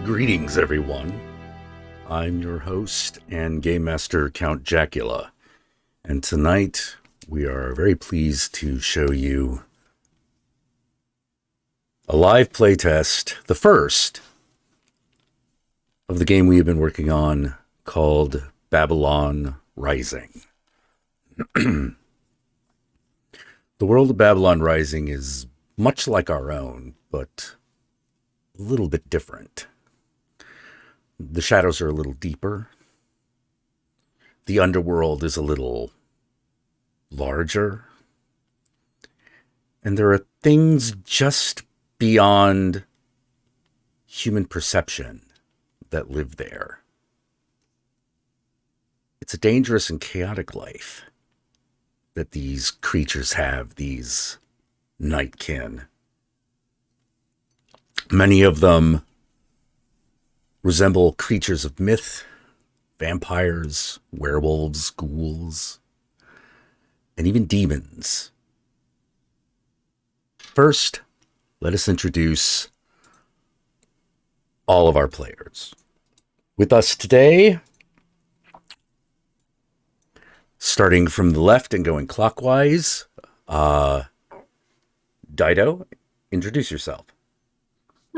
Greetings, everyone. I'm your host and game master, Count Jackula, and tonight we are very pleased to show you a live playtest, the first of the game we have been working on called Babylon Rising. The world of Babylon Rising is much like our own, but a little bit different. The shadows are a little deeper. The underworld is a little larger. And there are things just beyond human perception that live there. It's a dangerous and chaotic life that these creatures have, these nightkin. Many of them resemble creatures of myth, vampires, werewolves, ghouls, and even demons. First, let us introduce all of our players. With us today, starting from the left and going clockwise, Dido, introduce yourself.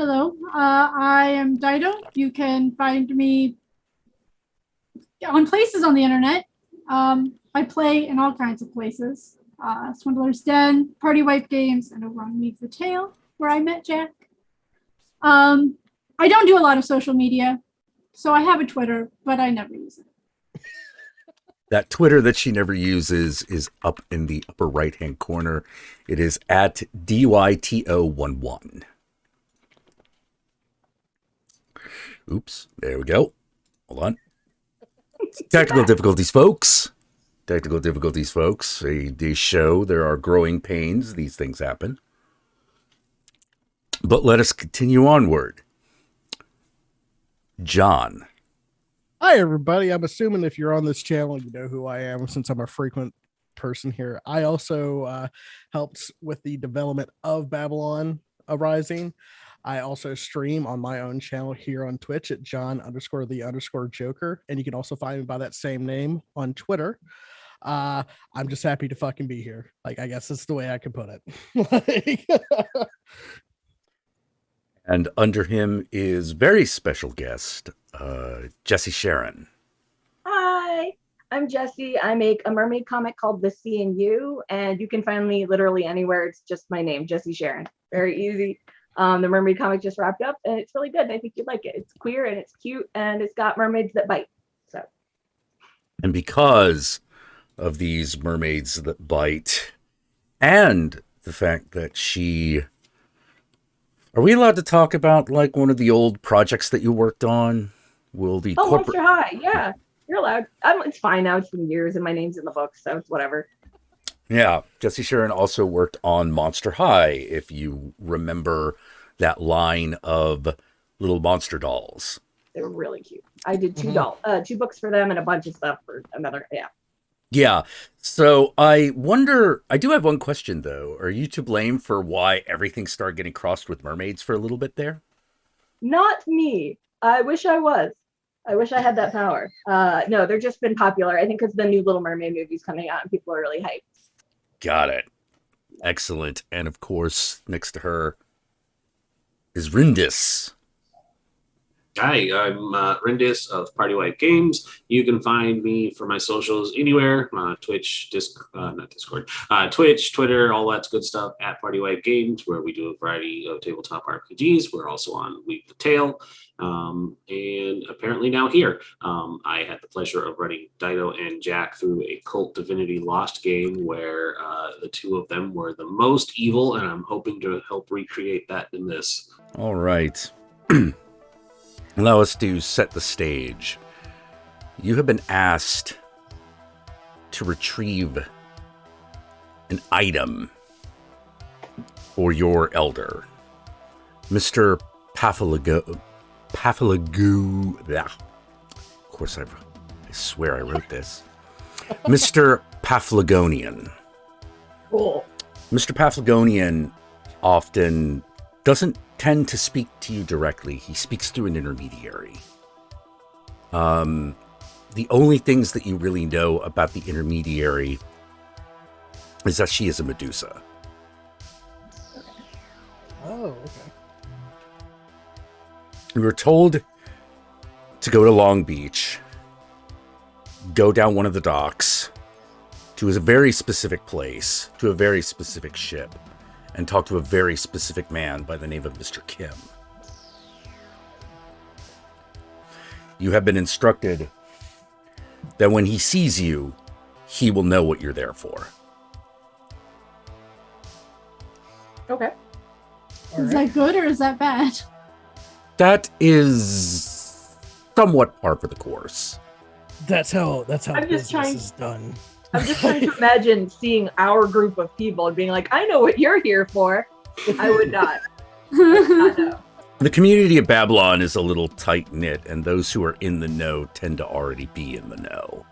Hello, I am Dido. You can find me on places on the internet. I play in all kinds of places. Swindler's Den, Party Wipe Games, and over on Meet the Tale, where I met Jack. I don't do a lot of social media, so I have a Twitter, but I never use it. That Twitter that she never uses is up in the upper right-hand corner. It is at DYTO11. Oops, there we go. Hold on. Technical difficulties, folks. Technical difficulties, folks. They show there are growing pains. These things happen. But let us continue onward. John. Hi, everybody. I'm assuming if you're on this channel, you know who I am since I'm a frequent person here. I also helped with the development of Babylon Rising. I also stream on my own channel here on Twitch at John_the_Joker. And you can also find me by that same name on Twitter. I'm just happy to fucking be here. Like, I guess that's the way I can put it. And under him is very special guest, Jessie Sharon. Hi, I'm Jessie. I make a mermaid comic called The Sea and You, and you can find me literally anywhere. It's just my name, Jessie Sharon. Very easy. The mermaid comic just wrapped up, and it's really good. I think you'd like it. It's queer, and it's cute, and it's got mermaids that bite. So, And because of these mermaids that bite, and the fact that she... Are we allowed to talk about, like, one of the old projects that you worked on? Will the corporate... Monster High, yeah. You're allowed. It's fine now. It's been years, and my name's in the book, so it's whatever. Yeah, Jessie Sharon also worked on Monster High, if you remember that line of little monster dolls. They were really cute. I did two books for them and a bunch of stuff for another, yeah. Yeah, so I wonder, I do have one question, though. Are you to blame for why everything started getting crossed with mermaids for a little bit there? Not me. I wish I was. I wish I had that power. No, they've just been popular. I think because the new Little Mermaid movie's coming out and people are really hyped. Got it. Excellent. And of course, next to her is Rindis. Hi, I'm Rindis of Party Wipe Games. You can find me for my socials anywhere, Twitch, not Discord, Twitch, Twitter, all that good stuff at Party Wipe Games, where we do a variety of tabletop RPGs. We're also on Weave the Tale, and apparently now here. I had the pleasure of running Dido and Jack through a Cult Divinity Lost game where the two of them were the most evil, and I'm hoping to help recreate that in this. All right. Allow us to set the stage. You have been asked to retrieve an item for your elder, Mr. Paphalagoo. Of course, I swear I wrote this. Mr. Paphlagonian. Cool. Mr. Paphlagonian often doesn't tend to speak to you directly. He speaks through an intermediary. The only things that you really know about the intermediary is that she is a Medusa. Oh, okay. We were told to go to Long Beach, go down one of the docks to a very specific place, to a very specific ship, and talk to a very specific man by the name of Mr. Kim. You have been instructed that when he sees you, he will know what you're there for. Okay. All Is right. that good or is that bad? That is somewhat par for the course. That's how I'm business just trying- is done. I'm just trying to imagine seeing our group of people and being like, I know what you're here for. I would not. I would not know. The community of Babylon is a little tight-knit, and those who are in the know tend to already be in the know.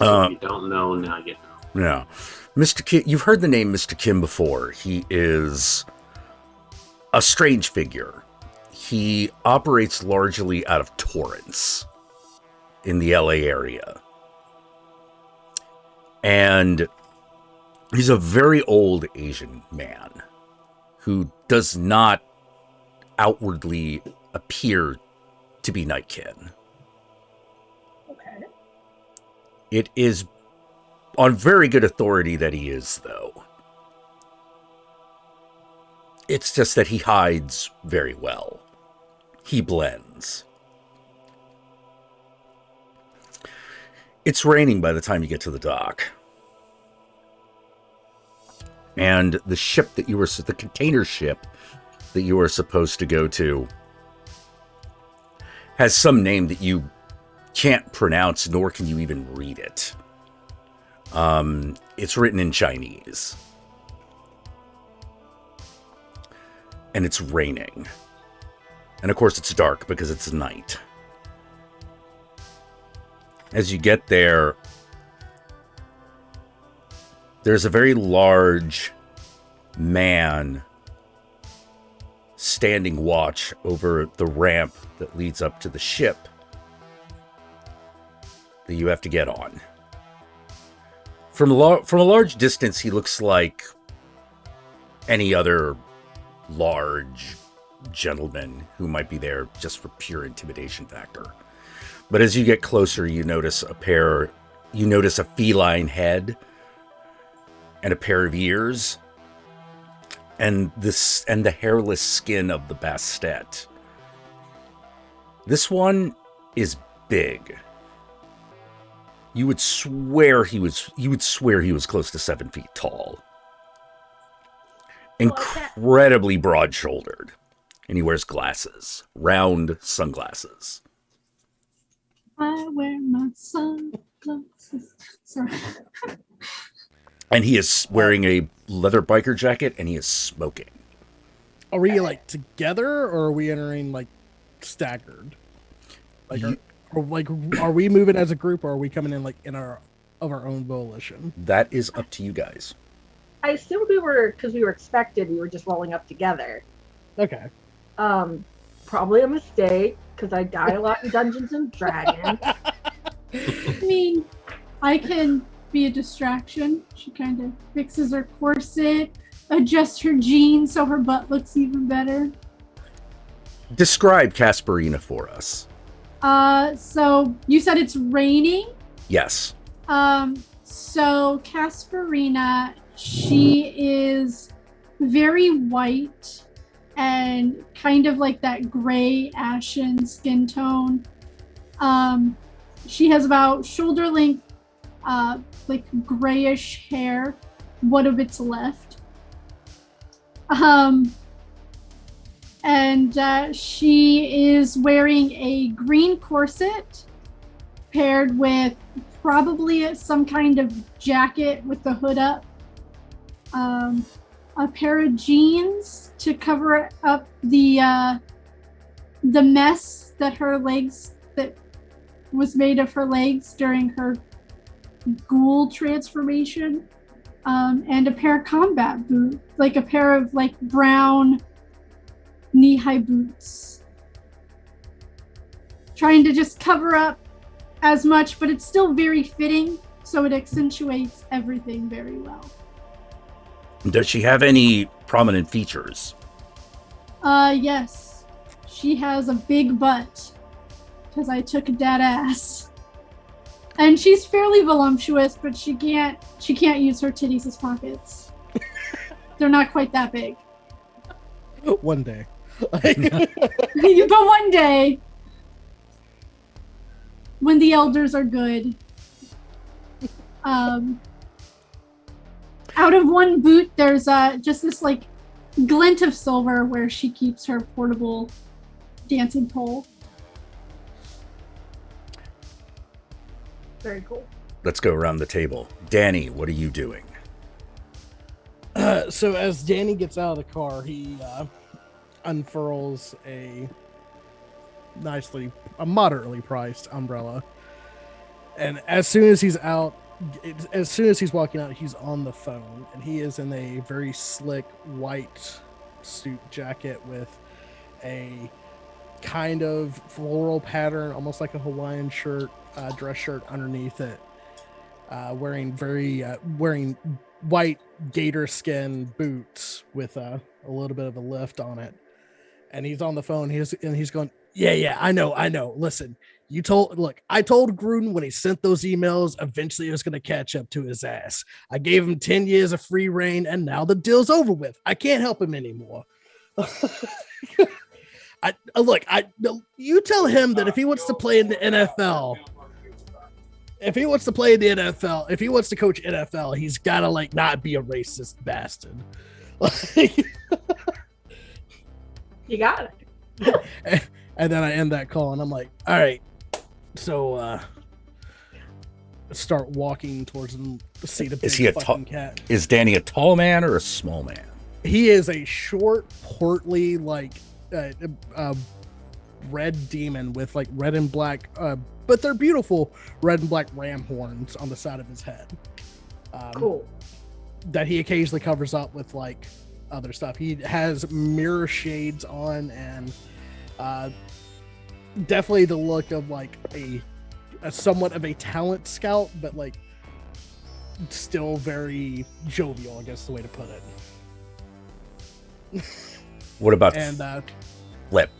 If you don't know, now you know. Yeah. Mr. Kim, you've heard the name Mr. Kim before. He is a strange figure. He operates largely out of Torrance in the LA area. And he's a very old Asian man who does not outwardly appear to be Nightkin. Okay. It is on very good authority that he is, though. It's just that he hides very well. He blends. It's raining by the time you get to the dock. And the ship that the container ship that you were supposed to go to has some name that you can't pronounce, nor can you even read it. It's written in Chinese. And it's raining. And of course it's dark because it's night. As you get there, there's a very large man standing watch over the ramp that leads up to the ship that you have to get on. From a large distance, he looks like any other large gentleman who might be there just for pure intimidation factor. But as you get closer, you notice a feline head and a pair of ears and the hairless skin of the Bastet. This one is big. You would swear he was close to 7 feet tall. Incredibly broad-shouldered. And he wears glasses. Round sunglasses. I wear my sunglasses. Sorry. And he is wearing a leather biker jacket, and he is smoking. Are we like together, or are we entering like staggered? Like, are we moving as a group, or are we coming in like of our own volition? That is up to you guys. I assumed because we were expected, we were just rolling up together. Okay. Probably a mistake because I die a lot in Dungeons and Dragons. I mean, I can be a distraction. She kind of fixes her corset, adjusts her jeans so her butt looks even better. Describe Casperina for us. So you said it's raining. Yes. So Casperina, she is very white and kind of like that gray ashen skin tone. She has about shoulder length, like grayish hair, what of it's left. And she is wearing a green corset paired with probably some kind of jacket with the hood up, a pair of jeans to cover up the mess that was made of her legs during her ghoul transformation, and a pair of combat boots, like a pair of like brown knee-high boots. Trying to just cover up as much, but it's still very fitting, so it accentuates everything very well. Does she have any prominent features? Yes. She has a big butt, because I took a dead ass. And she's fairly voluptuous, but she can't use her titties as pockets. They're not quite that big. One day. But one day, when the elders are good, out of one boot, there's just this like glint of silver where she keeps her portable dancing pole. Very cool. Let's go around the table. Danny, what are you doing? So as Danny gets out of the car, he unfurls a moderately priced umbrella, and as soon as he's walking out, he's on the phone, and he is in a very slick white suit jacket with a kind of floral pattern, almost like a Hawaiian shirt, dress shirt underneath it, wearing white gator skin boots with a little bit of a lift on it. And he's on the phone. He's going, yeah, I know. Listen, I told Gruden when he sent those emails, eventually it was going to catch up to his ass. I gave him 10 years of free reign, and now the deal's over with. I can't help him anymore. You tell him that if he wants to play in the NFL, if he wants to coach NFL, he's got to like not be a racist bastard. You got it. And then I end that call, and I'm like, all right, so start walking towards the seat of big fucking cat. Is Danny a tall man or a small man? He is a short, portly, like red demon with like red and black, but they're beautiful red and black ram horns on the side of his head. Cool. That he occasionally covers up with like other stuff. He has mirror shades on, and definitely the look of like a somewhat of a talent scout, but like still very jovial, I guess the way to put it. What about Flip?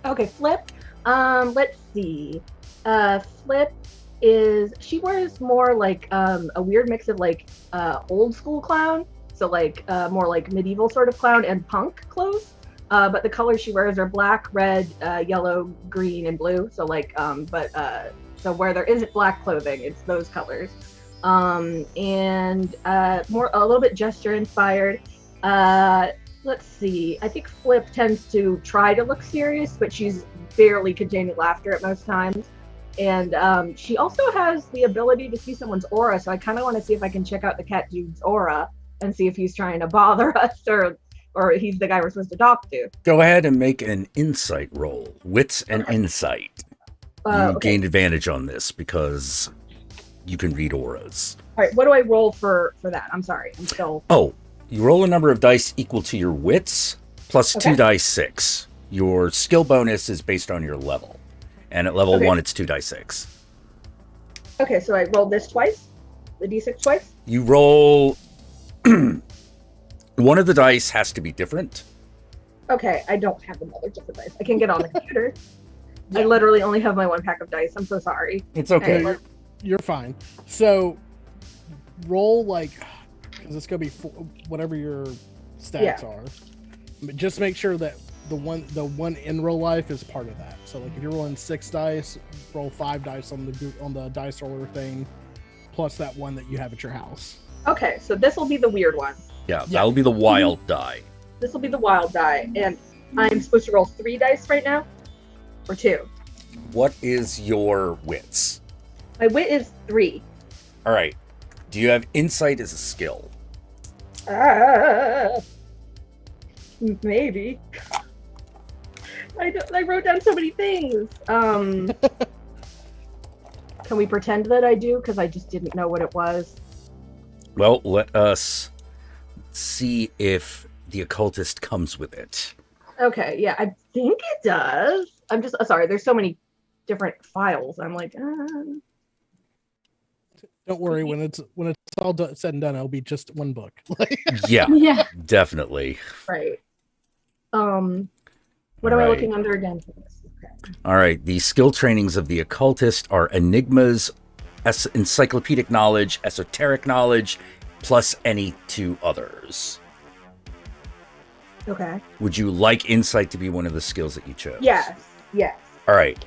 Okay, Flip. Let's see. Flip she wears more like a weird mix of like old school clown, so like more like medieval sort of clown, and punk clothes. But the colors she wears are black, red, yellow, green, and blue. So like so where there isn't black clothing, it's those colors. And more a little bit gesture inspired. Let's see. I think Flip tends to try to look serious, but she's barely containing laughter at most times. And she also has the ability to see someone's aura. So I kind of want to see if I can check out the cat dude's aura and see if he's trying to bother us or he's the guy we're supposed to talk to. Go ahead and make an insight roll. Wits and insight. You gain advantage on this because you can read auras. All right, what do I roll for that? I'm sorry, I'm still... Oh, you roll a number of dice equal to your wits plus 2 dice 6. Your skill bonus is based on your level. And at level 1, it's 2 dice 6. Okay, so I rolled this twice? The d6 twice? You roll... One of the dice has to be different. Okay, I don't have another different dice. I can get on the computer. I literally only have my 1 pack of dice. I'm so sorry. It's okay. Anyway. You're fine. So roll like, because it's gonna be whatever your stats are. But just make sure that the one in real life is part of that. So like if you're rolling 6 dice, roll 5 dice on the dice roller thing, plus that one that you have at your house. Okay, so this will be the weird one. Yeah, that'll be the wild die. This will be the wild die, and I'm supposed to roll 3 dice right now, or 2. What is your wits? My wit is 3. All right. Do you have insight as a skill? Maybe. I wrote down so many things. Can we pretend that I do? Because I just didn't know what it was. Well, let us see if the occultist comes with it. Okay, yeah, I think it does. I'm just sorry. There's so many different files. I'm like, Don't worry, when it's all said and done, it'll be just one book. Yeah, Yeah. definitely. right. What am I looking under again for this? Okay. All right. The skill trainings of the occultist are enigmas, encyclopedic knowledge, esoteric knowledge, plus any 2 others. Okay. Would you like insight to be one of the skills that you chose? Yes. Yes. All right.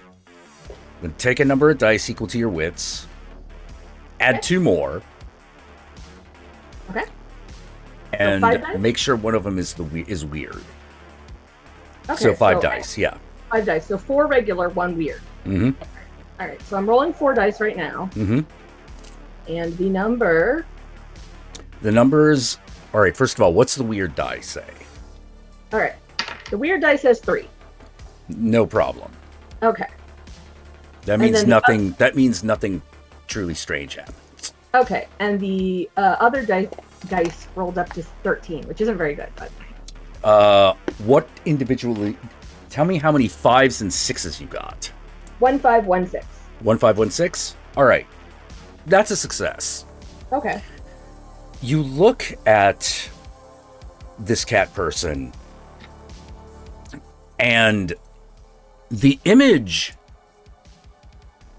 Then take a number of dice equal to your wits. Add 2 more. Okay. And 5 dice? make sure one of them is weird. Okay. So 5 dice, yeah. 5 dice. So 4 regular, 1 weird. Mm-hmm. All right. So I'm rolling 4 dice right now. Mm-hmm. And the number. The numbers. All right. First of all, what's the weird die say? All right. The weird dice says 3. No problem. Okay. That means nothing. That means nothing truly strange happens. Okay. And the other dice rolled up to 13, which isn't very good, but. What individually? Tell me how many 5s and 6s you got. 1 5 1 6. 1 5 1 6. All right, that's a success. Okay. You look at this cat person, and the image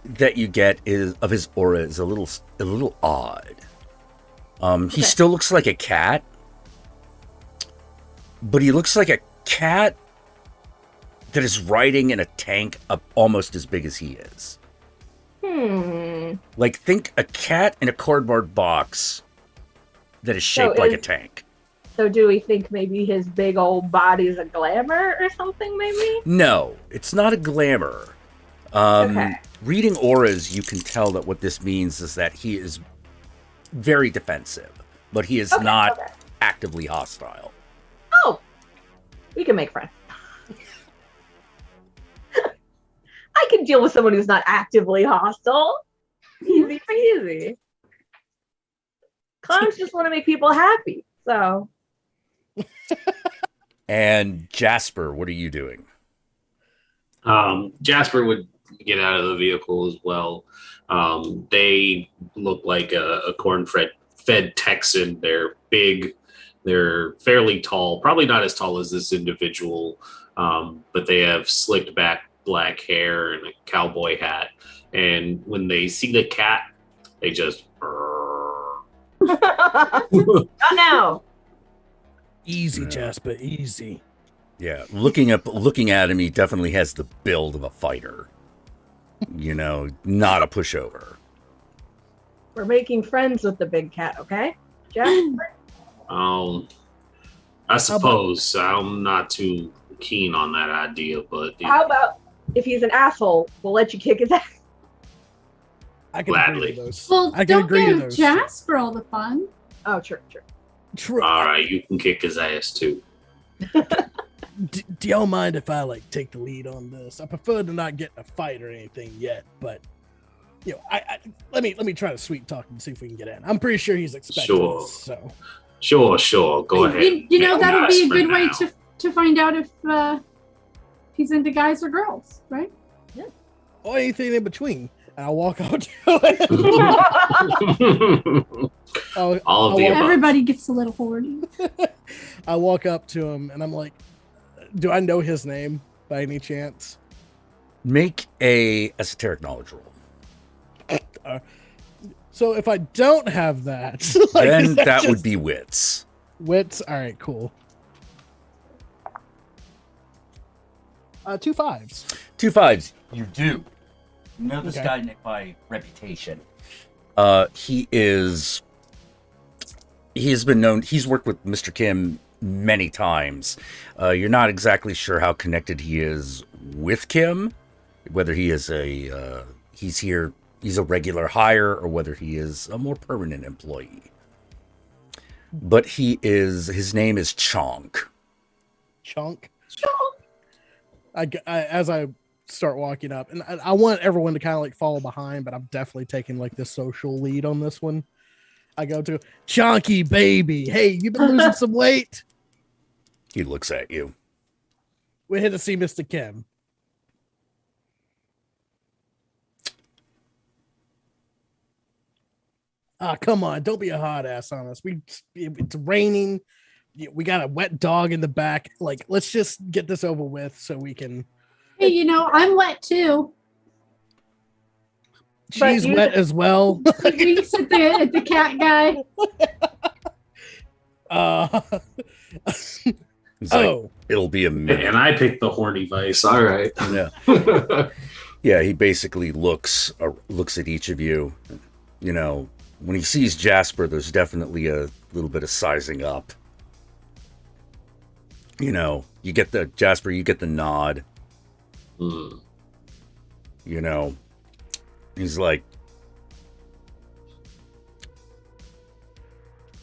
that you get is of his aura is a little odd. He still looks like a cat, but he looks like a cat that is riding in a tank almost as big as he is. Like, think a cat in a cardboard box that is shaped like a tank. So do we think maybe his big old body's a glamour or something, maybe? No, it's not a glamour. Reading auras, you can tell that what this means is that he is very defensive, but he is not actively hostile. Oh, we can make friends. I can deal with someone who's not actively hostile. Easy peasy. Clowns just want to make people happy. So. And Jasper, what are you doing? Jasper would get out of the vehicle as well. They look like a corn-fed Texan. They're big. They're fairly tall. Probably not as tall as this individual, but they have slicked back black hair and a cowboy hat. And when they see the cat, they just. Not now. Easy, Jasper, easy. Yeah, looking at him, he definitely has the build of a fighter. You know, not a pushover. We're making friends with the big cat, okay? Jasper? I suppose I'm not too keen on that idea, but How about if he's an asshole, we'll let you kick his ass? I can Gladly. agree to those. Well, I can don't agree to give those. Jasper all the fun. Oh, true. True. all right, you can kick his ass too. Do y'all mind if I take the lead on this? I prefer to not get in a fight or anything yet, but I let me try to sweet talk and see if we can get in. I'm pretty sure he's expecting Sure. this, so Sure. Go ahead. You know, Make that would nice be a for good way now. to find out if he's into guys or girls, right? or anything in between. And I'll walk out to it. All of the above. Everybody gets a little horny. I walk up to him and I'm like, "Do I know his name by any chance?" Make a esoteric knowledge roll. So if I don't have that, Then is that would just be wits. wits. All right, cool. 2 5s. 2 5s. You do. You know this Okay. guy Nick by reputation. He has been known. He's worked with Mr. Kim many times. You're not exactly sure how connected he is with Kim, whether he is he's a regular hire or whether he is a more permanent employee. But his name is Chonk. Chunk. As I start walking up, and I want everyone to kind of like follow behind, but I'm definitely taking like the social lead on this one. I go to Chunky baby. Hey, you been losing some weight? He looks at you. We're here to see Mr. Kim. Ah, come on, don't be a hard ass on us. It's raining. We got a wet dog in the back. Like, let's just get this over with so we can. Hey, I'm wet too. She's wet as well. We sit there at the cat guy. He's like, it'll be a minute. And I picked the horny vice. All right. Yeah. Yeah, he basically looks at each of you. When he sees Jasper, there's definitely a little bit of sizing up. You get the Jasper, you get the nod. Mm. He's like,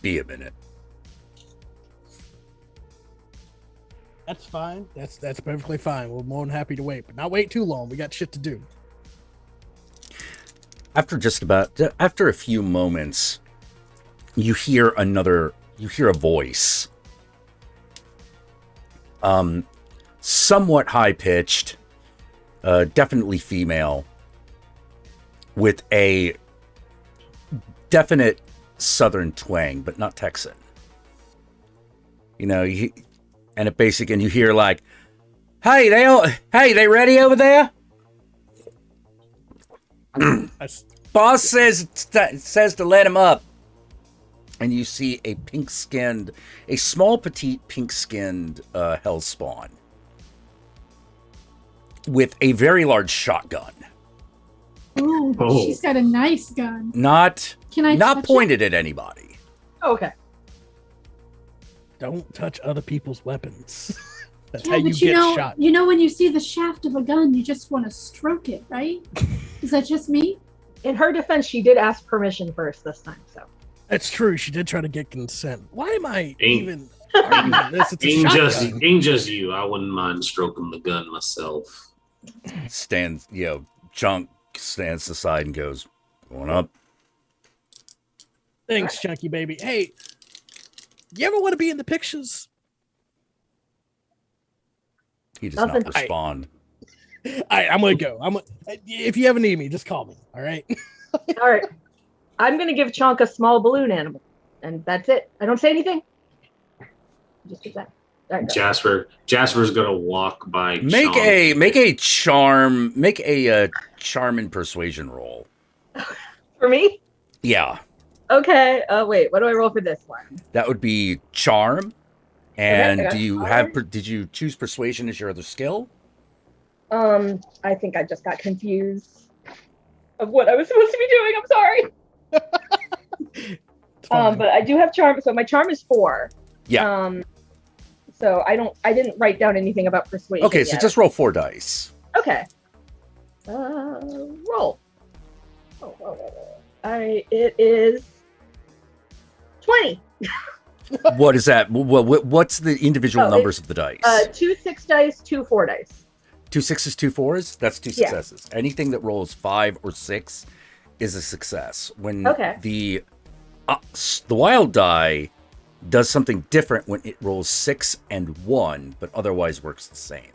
be a minute. That's fine. That's perfectly fine. We're more than happy to wait, but not wait too long. We got shit to do. After a few moments, you hear a voice. Somewhat high pitched, definitely female, with a definite Southern twang, but not Texan. And you hear like, hey, they ready over there? Boss says to let him up. And you see a small, petite, pink-skinned hellspawn with a very large shotgun. Ooh, Oh. She's got a nice gun. Not touch pointed at anybody. Okay. Don't touch other people's weapons. That's Yeah, how you but get shot. when you see the shaft of a gun, you just want to stroke it, right? Is that just me? In her defense, she did ask permission first this time, so. That's true. She did try to get consent. Why am I Ain't- even arguing this? It's a shotgun. Ain't just you. I wouldn't mind stroking the gun myself. Chunk stands aside and goes, going up. Thanks, Chunky baby. Hey, you ever want to be in the pictures? He does Nothing. not respond. I'm gonna go. If you ever need me, just call me. All right. All right. I'm going to give Chonk a small balloon animal, and that's it. I don't say anything. Just do that. All right, go. Jasper's gonna walk by. Make Chonk. a charm and persuasion roll. For me? Yeah, Okay. Wait, what do I roll for this one? that would be charm. And Okay, I got do you charm. did you choose persuasion as your other skill? I think I just got confused of what I was supposed to be doing. I'm sorry. It's fine. But I do have charm, so my charm is 4. Yeah. So I didn't write down anything about persuasion. Okay, so yet. just roll 4 dice. Okay. Roll. It is 20. What is that? What's the individual Oh, numbers of the dice? 2 6 dice, 2 4 dice. 2 6s, 2 4s. That's 2 Yeah. successes. Anything that rolls 5 or 6 is a success. When Okay. the wild die does something different when it rolls 6 and 1, but otherwise works the same.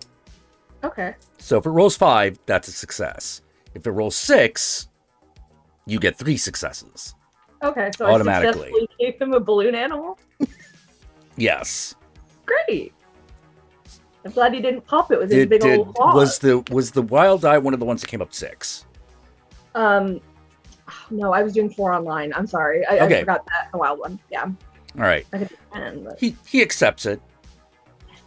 Okay. So if it rolls 5, that's a success. If it rolls 6, you get 3 successes. Okay. So Automatically. I successfully gave him a balloon animal. Yes. Great. I'm glad he didn't pop it with his big old claws. Was the wild die one of the ones that came up 6? No, I was doing 4 online. I'm sorry. I Okay. forgot that the wild one. Yeah. All right. I could do 10, but... He accepts it.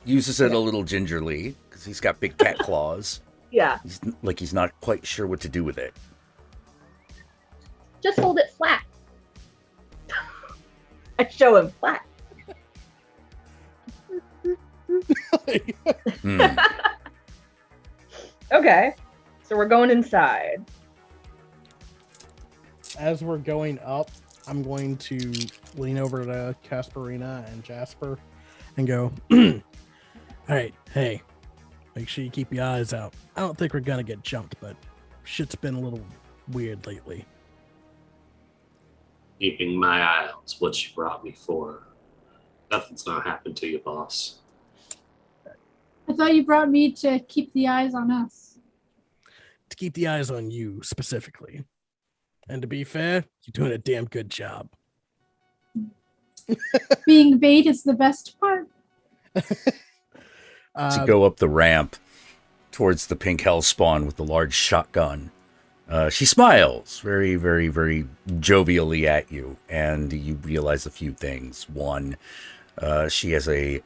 Uses it a little gingerly because he's got big cat claws. Yeah. He's not quite sure what to do with it. Just hold it flat. I show him flat. Hmm. Okay. So we're going inside. As we're going up, I'm going to lean over to Casperina and Jasper and go, all right, hey, Make sure you keep your eyes out. I don't think we're gonna get jumped, but shit's been a little weird lately. Keeping my eye out is what you brought me for. Nothing's gonna happen to you, boss. I thought you brought me to keep the eyes on us. To keep the eyes on you specifically. And to be fair, you're doing a damn good job. Being bait is the best part. To go up the ramp towards the pink hellspawn with the large shotgun. She smiles very, very, very jovially at you, and you realize a few things. One, she has a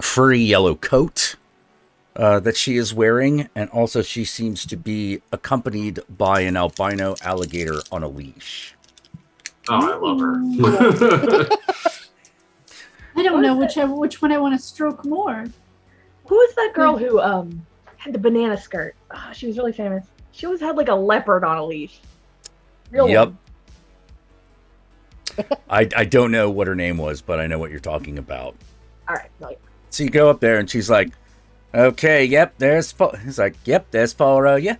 furry yellow coat that she is wearing, and also she seems to be accompanied by an albino alligator on a leash. Oh, I love her. I don't know which one I want to stroke more. Who is that girl who had the banana skirt? Oh, she was really famous. She always had like a leopard on a leash. Real Yep. one. I don't know what her name was, but I know what you're talking about. All right. No, So you go up there, and she's like, "Okay, yep, he's like, "Yep, there's four of you.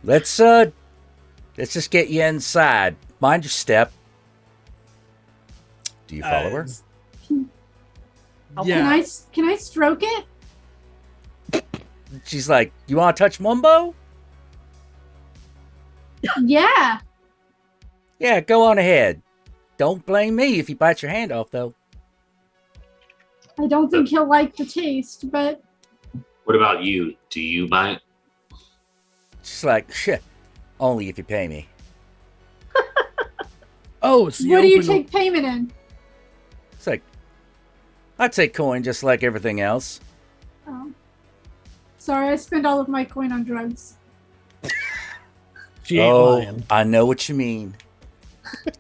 Let's just get you inside. Mind your step." Do you follow her? Yeah. Can I stroke it? She's like, "You want to touch Mumbo? Yeah. Yeah, go on ahead. Don't blame me if you bite your hand off, though." I don't think he'll like the taste, but What about you? Do you buy it? She's like, "Shit, only if you pay me." Oh, so what do you open- take payment in? It's like, "I take coin just like everything else." Oh. Sorry, I spend all of my coin on drugs. She ain't lying. I know what you mean.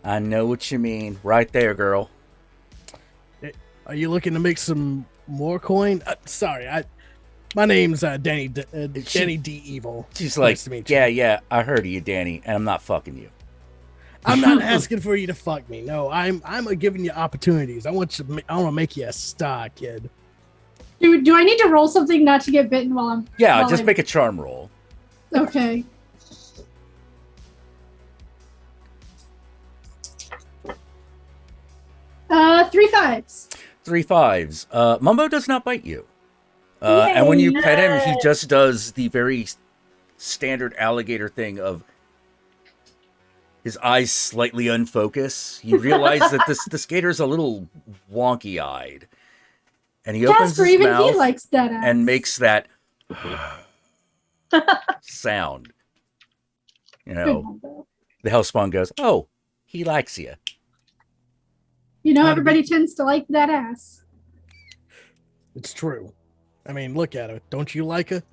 I know what you mean. Right there, girl. Are you looking to make some more coin? Sorry, my name's Danny Danny D Evil. She's like, Nice to meet you. yeah, I heard of you, Danny, and I'm not fucking you. I'm not asking for you to fuck me. No, I'm giving you opportunities. I want to make you a star, kid. Do I need to roll something not to get bitten while I'm? Yeah, while just I'm- make a charm roll. Okay. Three fives. 3 5s. Mumbo does not bite you. And when you pet him, he just does the very standard alligator thing of his eyes slightly unfocused. You realize that this gator's a little wonky-eyed. And he opens Jasper, his even mouth he likes dead ass. and makes that sound. You Good know, one, though. the hellspawn goes, "Oh, he likes you." You know, everybody tends to like that ass. It's true. I mean, look at her. Don't you like her?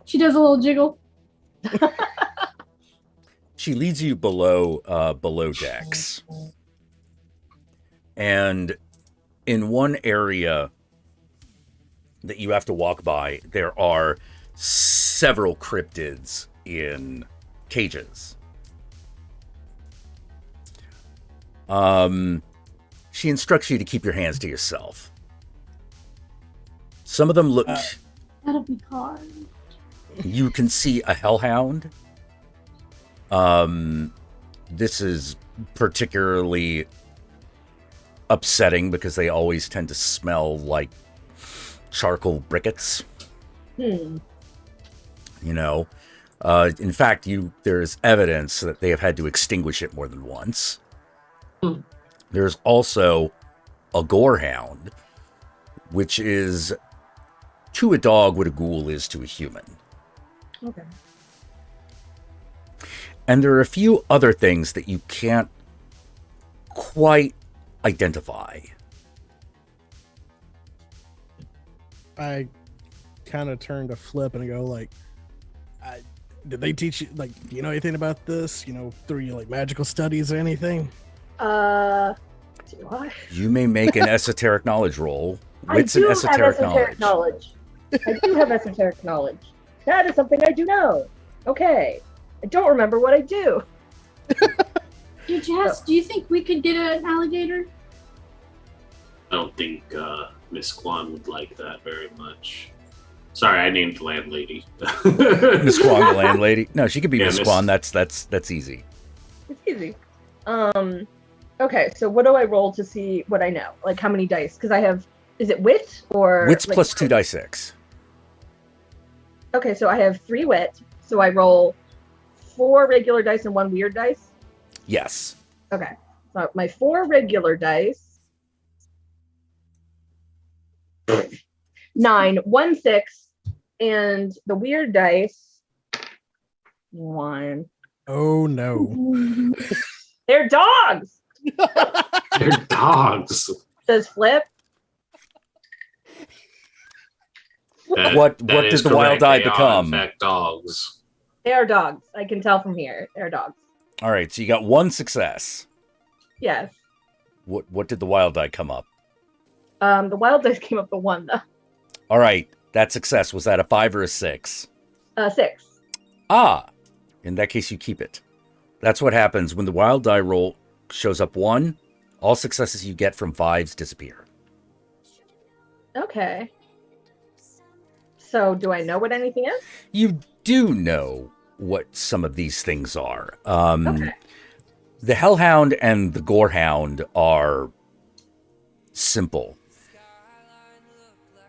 She does a little jiggle. She leads you below decks. And in one area that you have to walk by, there are several cryptids in cages. She instructs you to keep your hands to yourself. Some of them look... That'll be hard. You can see a hellhound. This is particularly upsetting because they always tend to smell like charcoal briquettes. You know, in fact, there's evidence that they have had to extinguish it more than once. There's also a gorehound, which is to a dog what a ghoul is to a human. Okay. And there are a few other things that you can't quite identify. I kind of turn to Flip and go like, did they teach you, like, do you know anything about this? You know, through your like magical studies or anything? Do I? You may make an esoteric knowledge roll. I Wits do and have esoteric esoteric knowledge. knowledge. I do have esoteric knowledge. That is something I do know. Okay. I don't remember what I do. Hey, Jess, do you think we could get an alligator? I don't think Miss Kwan would like that very much. Sorry, I named the landlady. Miss Kwong, the landlady. No, she could be Yeah, Miss Miss- Kwan. That's easy. It's easy. Okay, so what do I roll to see what I know? Like how many dice? Because I have, is it wit or Wits like, plus 2d6. Okay, so I have 3 wit. So I roll 4 regular dice and 1 weird dice. Yes. Okay, so my 4 regular dice. 9, 1, 6, and the weird dice. 1. Oh no. They're dogs. They're dogs. Says Flip. What did is the wild correct. die They are, become? in fact, dogs. They are dogs. I can tell from here. They're dogs. All right, so you got 1 success. Yes. What did the wild die come up? The wild dice came up to 1 though. All right, that success, was that a 5 or a 6? 6. Ah, in that case, you keep it. That's what happens when the wild die roll shows up 1. All successes you get from 5s disappear. Okay. So do I know what anything is? You do know what some of these things are. Okay. The Hellhound and the Gorehound are simple.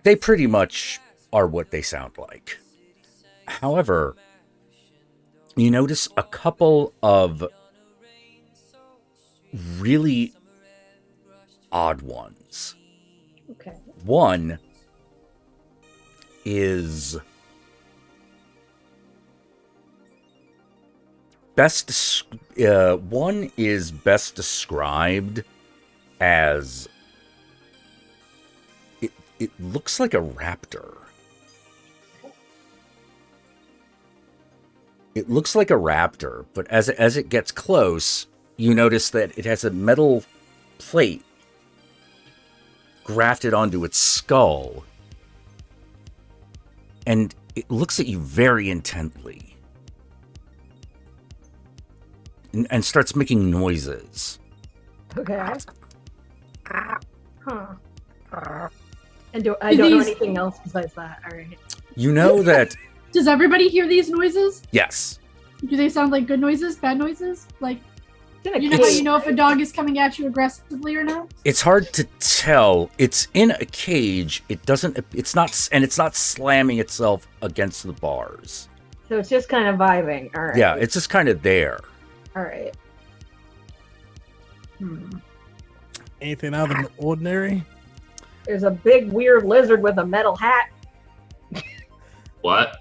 They pretty much are what they sound like. However, you notice a couple of really odd ones. Okay. One is best described as it looks like a raptor. It looks like a raptor, but as it gets close, you notice that it has a metal plate grafted onto its skull, and it looks at you very intently and starts making noises. Okay. Huh. And I don't know anything else besides that. All right. You know that, Does everybody hear these noises? yes, Do they sound like good noises, bad noises? Like, It's in a you know how cage, you know if a right? dog is coming at you aggressively or not? it's hard to tell. It's in a cage. It's not slamming itself against the bars. So it's just kind of vibing. All right. Yeah, it's just kind of there. All right. Anything out of the ordinary? There's a big weird lizard with a metal hat. What?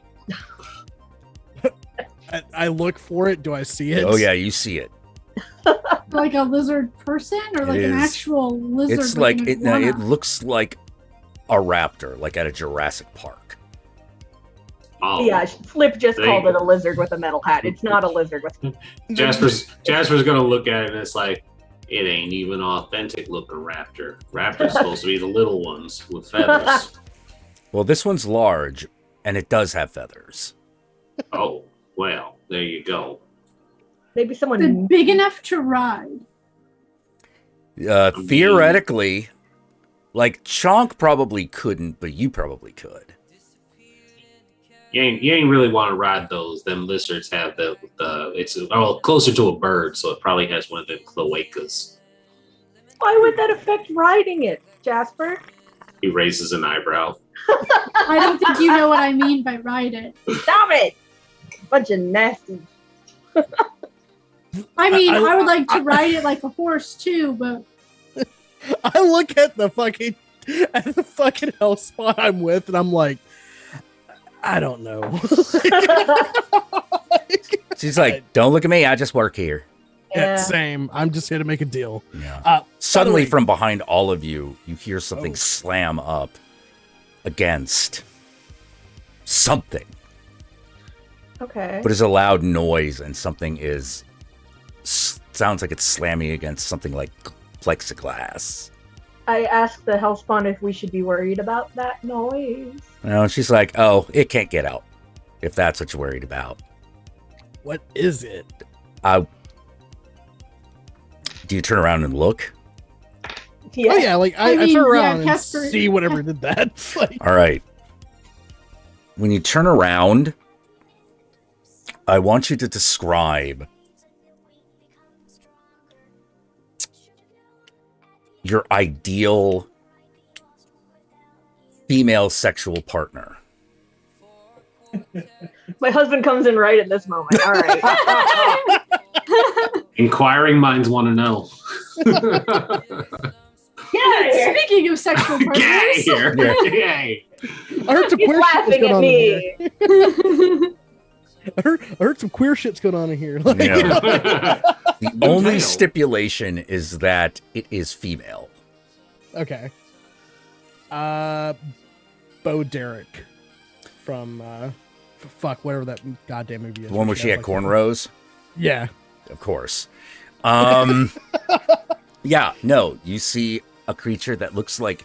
I look for it. Do I see it? Oh yeah, you see it. Like a lizard person or It like an is. actual lizard? It's like like an it iguana? looks like a raptor, like at a Jurassic Park. Oh, Yeah, Flip just There called you it a lizard with a metal hat. It's not a lizard with. Jasper's gonna look at it and it's like, it ain't even authentic looking raptor. Raptor's supposed to be the little ones with feathers. Well, this one's large, and it does have feathers. Oh, well, there you go. Maybe Is it someone. big enough to ride? Theoretically, like Chonk probably couldn't, but you probably could. You ain't really want to ride those. Them lizards have it's closer to a bird, so it probably has one of the cloacas. Why would that affect riding it, Jasper? He raises an eyebrow. I don't think you know what I mean by ride it. Stop it! Bunch of nasty. I mean, I- I would like to ride it like a horse too, but I look at the fucking hell spot I'm with, and I'm like, I don't know. She's like, "Don't look at me. I just work here." Yeah, same. I'm just here to make a deal. Yeah. Suddenly, way- from behind all of you, you hear something Oh. slam up against something. Okay. But it's a loud noise, and something sounds like it's slamming against something like plexiglass. I asked the hellspawn if we should be worried about that noise. And she's like, "Oh, it can't get out. If that's what you're worried about." What is it? Do you turn around and look? Yeah. Oh yeah, like I mean, turn yeah, around and Casper- see whatever did that. Like, All right. When you turn around, I want you to describe your ideal female sexual partner. My husband comes in right at this moment. All right. Inquiring minds want to know. Yeah. Speaking of sexual Get out of partners, here. Yeah. Yay. I heard some He's queer shit was laughing going at on in here. me. I heard some queer shit's going on in here. Like, Yeah. The New only title. stipulation is that it is female. Okay. Bo Derek from fuck whatever that goddamn movie is. The one where she had like, cornrows, Yeah. of course. Yeah, no, you see a creature that looks like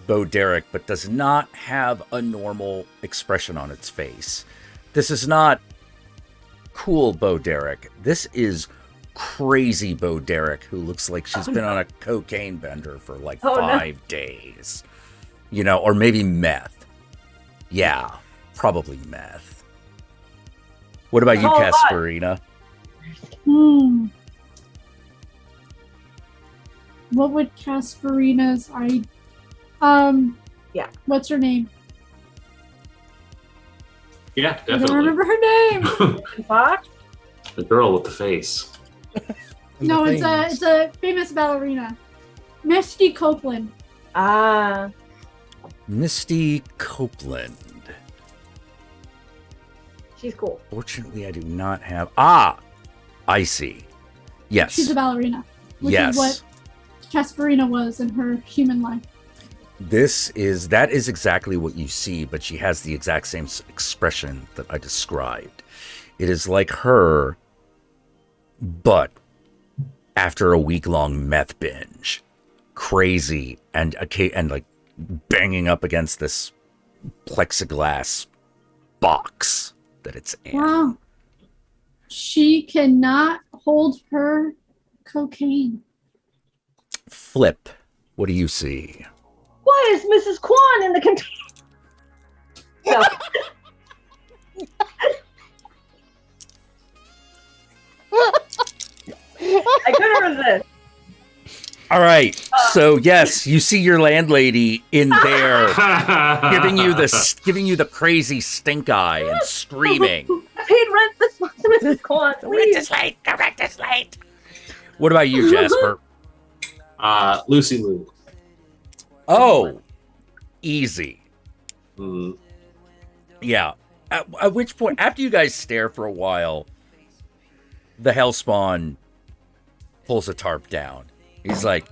Bo Derek, but does not have a normal expression on its face. This is not cool Bo Derek. This is crazy Bo Derek, who looks like she's been on a cocaine bender for like Oh, no. 5 days. You know, or maybe meth. Yeah, probably meth. What about you, Oh, God. Casperina? What would Casperina's Yeah. What's her name? Yeah, I don't definitely. remember her name. Fox? The girl with the face. And No, the it's things. a famous ballerina. Misty Copeland. Ah. Misty Copeland. She's cool. Fortunately, I do not have. Ah, I see. Yes. She's a ballerina, which Yes. is what Casperina was in her human life. That is exactly what you see, but she has the exact same expression that I described. It is like her, but after a week-long meth binge, crazy and like banging up against this plexiglass box that it's in. Wow. She cannot hold her cocaine. Flip. What do you see? Why is Mrs. Kwan in the container? No. I couldn't resist. All right. So yes, you see your landlady in there giving you the crazy stink eye and screaming. I paid rent this month, Mrs. Kwan. Please. late. The rent is late. What about you, Jasper? Lucy Lou. Oh, easy. Mm. Yeah. At which point, after you guys stare for a while, the Hellspawn pulls a tarp down. He's like,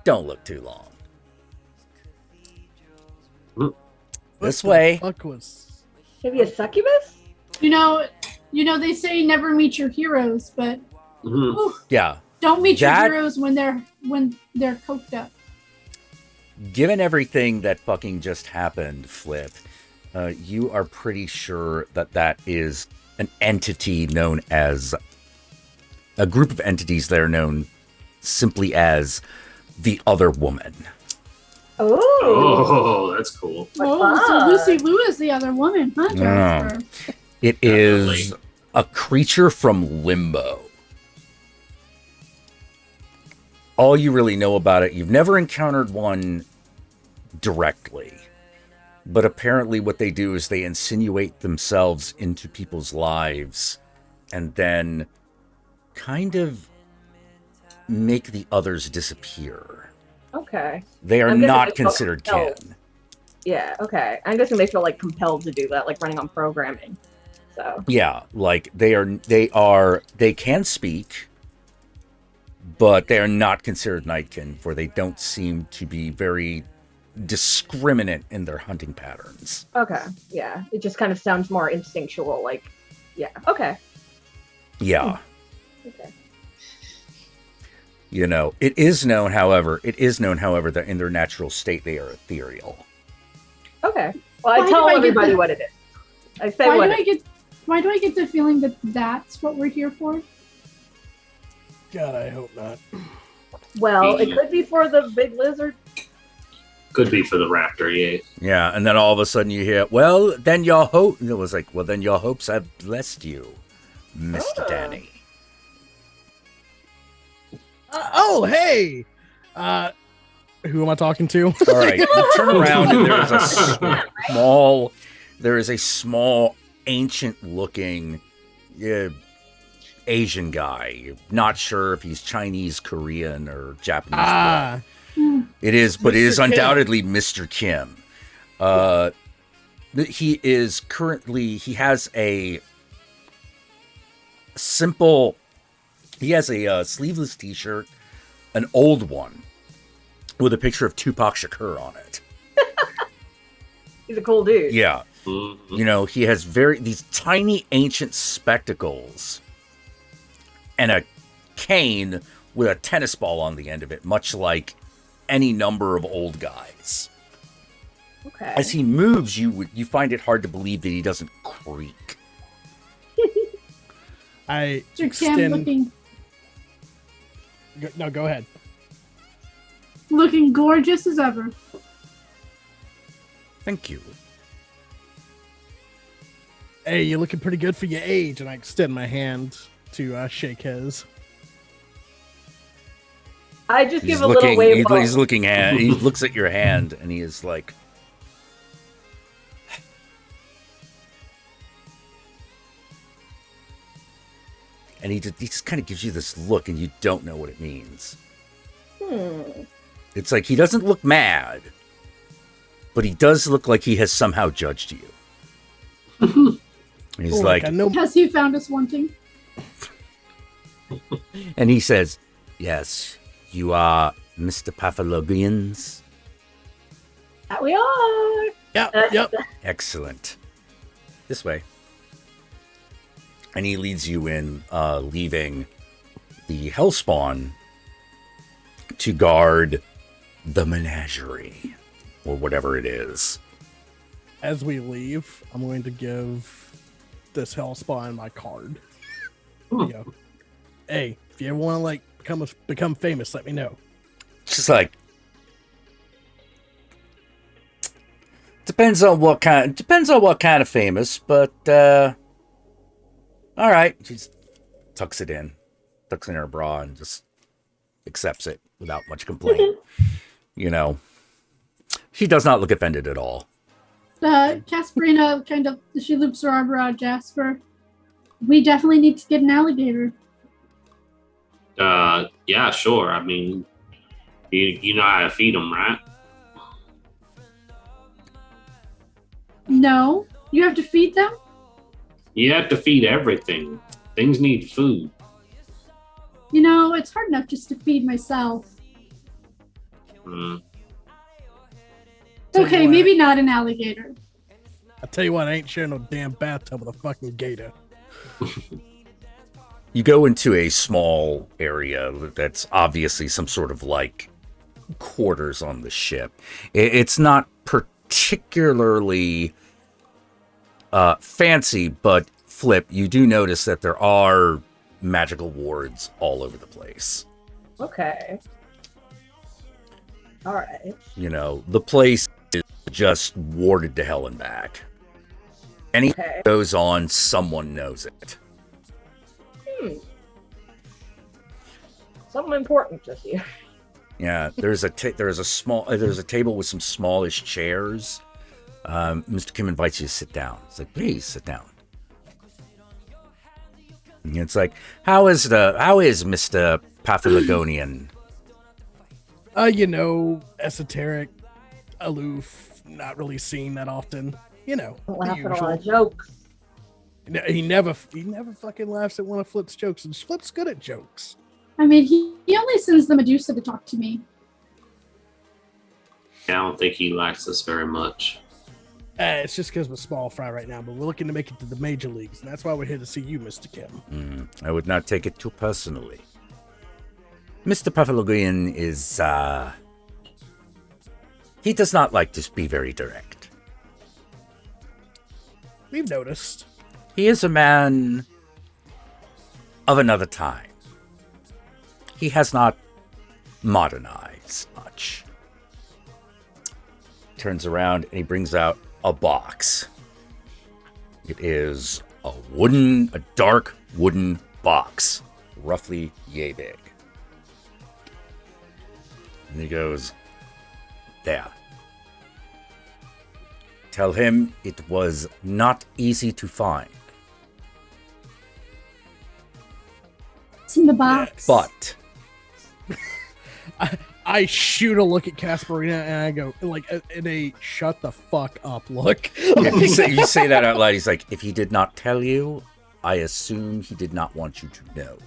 "Don't look too long. This way." Fuck was. Maybe a succubus? You know, they say never meet your heroes, but Mhm. ooh, Yeah. don't meet your That- heroes when they're coked up. Given everything that fucking just happened, Flip, you are pretty sure that is an entity known as a group of entities that are known simply as the other woman. Oh. Oh, that's cool. Oh, so fun. Lucy Liu is the other woman, huh, Jasper? It is a creature from limbo. All you really know about it, you've never encountered one directly. But apparently what they do is they insinuate themselves into people's lives and then kind of make the others disappear. Okay. They are I'm guessing not they feel considered compelled. kin. Yeah, okay. I'm guessing they feel like compelled to do that, like running on programming. So Yeah, like they can speak, but they are not considered nightkin, for they don't seem to be very discriminate in their hunting patterns. okay. Yeah. It just kind of sounds more instinctual, like yeah. Okay. Yeah. Okay. You know, it is known, however, that in their natural state they are ethereal. Okay. Well, I Why tell do I get everybody the- what it is. I say Why what do it I get the feeling that that's what we're here for? God, I hope not. Well, it could be for the big lizard. Could be for the raptor, yeah. Yeah, and then all of a sudden you hear, well, then your hope. It was like, well, then your hopes have blessed you, Mr. Oh. Danny. Hey. Who am I talking to? All right, you turn around and there is a small, ancient-looking Asian guy. You're not sure if he's Chinese, Korean, or Japanese. Ah. It is, but it is Mr. Kim. undoubtedly Mr. Kim. He is currently, he has a sleeveless t-shirt, an old one, with a picture of Tupac Shakur on it. He's a cool dude. Yeah. Mhm. You know, he has these tiny ancient spectacles and a cane with a tennis ball on the end of it, much like any number of old guys. Okay. As he moves, you find it hard to believe that he doesn't creak. I Mr. Kim extend. Go ahead. looking gorgeous as ever. Thank you. Hey, you're looking pretty good for your age, and I extend my hand to shake his. I just give a little wave. He's looking at. He looks at your hand, and he is like, and he just kind of gives you this look, and you don't know what it means. It's like he doesn't look mad, but he does look like he has somehow judged you. And he's like, I know. Has he found us wanting? and he says, "Yes, you are Mr. Pathologians. That we are. Yep. Excellent. This way." And he leads you in, leaving the Hellspawn to guard the menagerie, or whatever it is. As we leave, I'm going to give this Hellspawn my card. Hmm. Go. Hey, if you ever want to like become famous, let me know. It's just like, depends on what kind of famous, but all right. She just tucks it in her bra, and just accepts it without much complaint. You know, she does not look offended at all. Casperina she loops her arm around Jasper. We definitely need to get an alligator. Yeah, sure. I mean, you know how to feed them, right? No, you have to feed them. You have to feed everything. Things need food. You know, it's hard enough just to feed myself. Mm. Tell you Okay, what. maybe not an alligator. I tell you what, I ain't sharing no damn bathtub with a fucking gator. You go into a small area that's obviously some sort of like quarters on the ship. It's not particularly fancy, but Flip, you do notice that there are magical wards all over the place. Okay. All right. You know, the place is just warded to hell and back. Anything Okay. goes on, someone knows it. Something important just here. Yeah, there's a table with some smallish chairs. Mr. Kim invites you to sit down. It's like, please sit down. And it's like, how is Mr. Paphlagonian? You know, esoteric, aloof, not really seen that often. You know, Don't the laugh at a lot usual. of jokes. He never fucking laughs at one of Flip's jokes, and Flip's good at jokes. I mean, he only sends the Medusa to talk to me. I don't think he likes us very much. It's just because we're small fry right now, but we're looking to make it to the major leagues, and that's why we're here to see you, Mr. Kim. I would not take it too personally. Mr. Paphlagonian is, he does not like to be very direct. We've noticed. He is a man of another time. He has not modernized much. Turns around and he brings out a box. It is a dark wooden box, roughly yay big. And he goes, there. Tell him it was not easy to find. It's in the box. But I shoot a look at Casperina and I go, like, in a shut the fuck up look. you say that out loud. He's like, if he did not tell you, I assume he did not want you to know.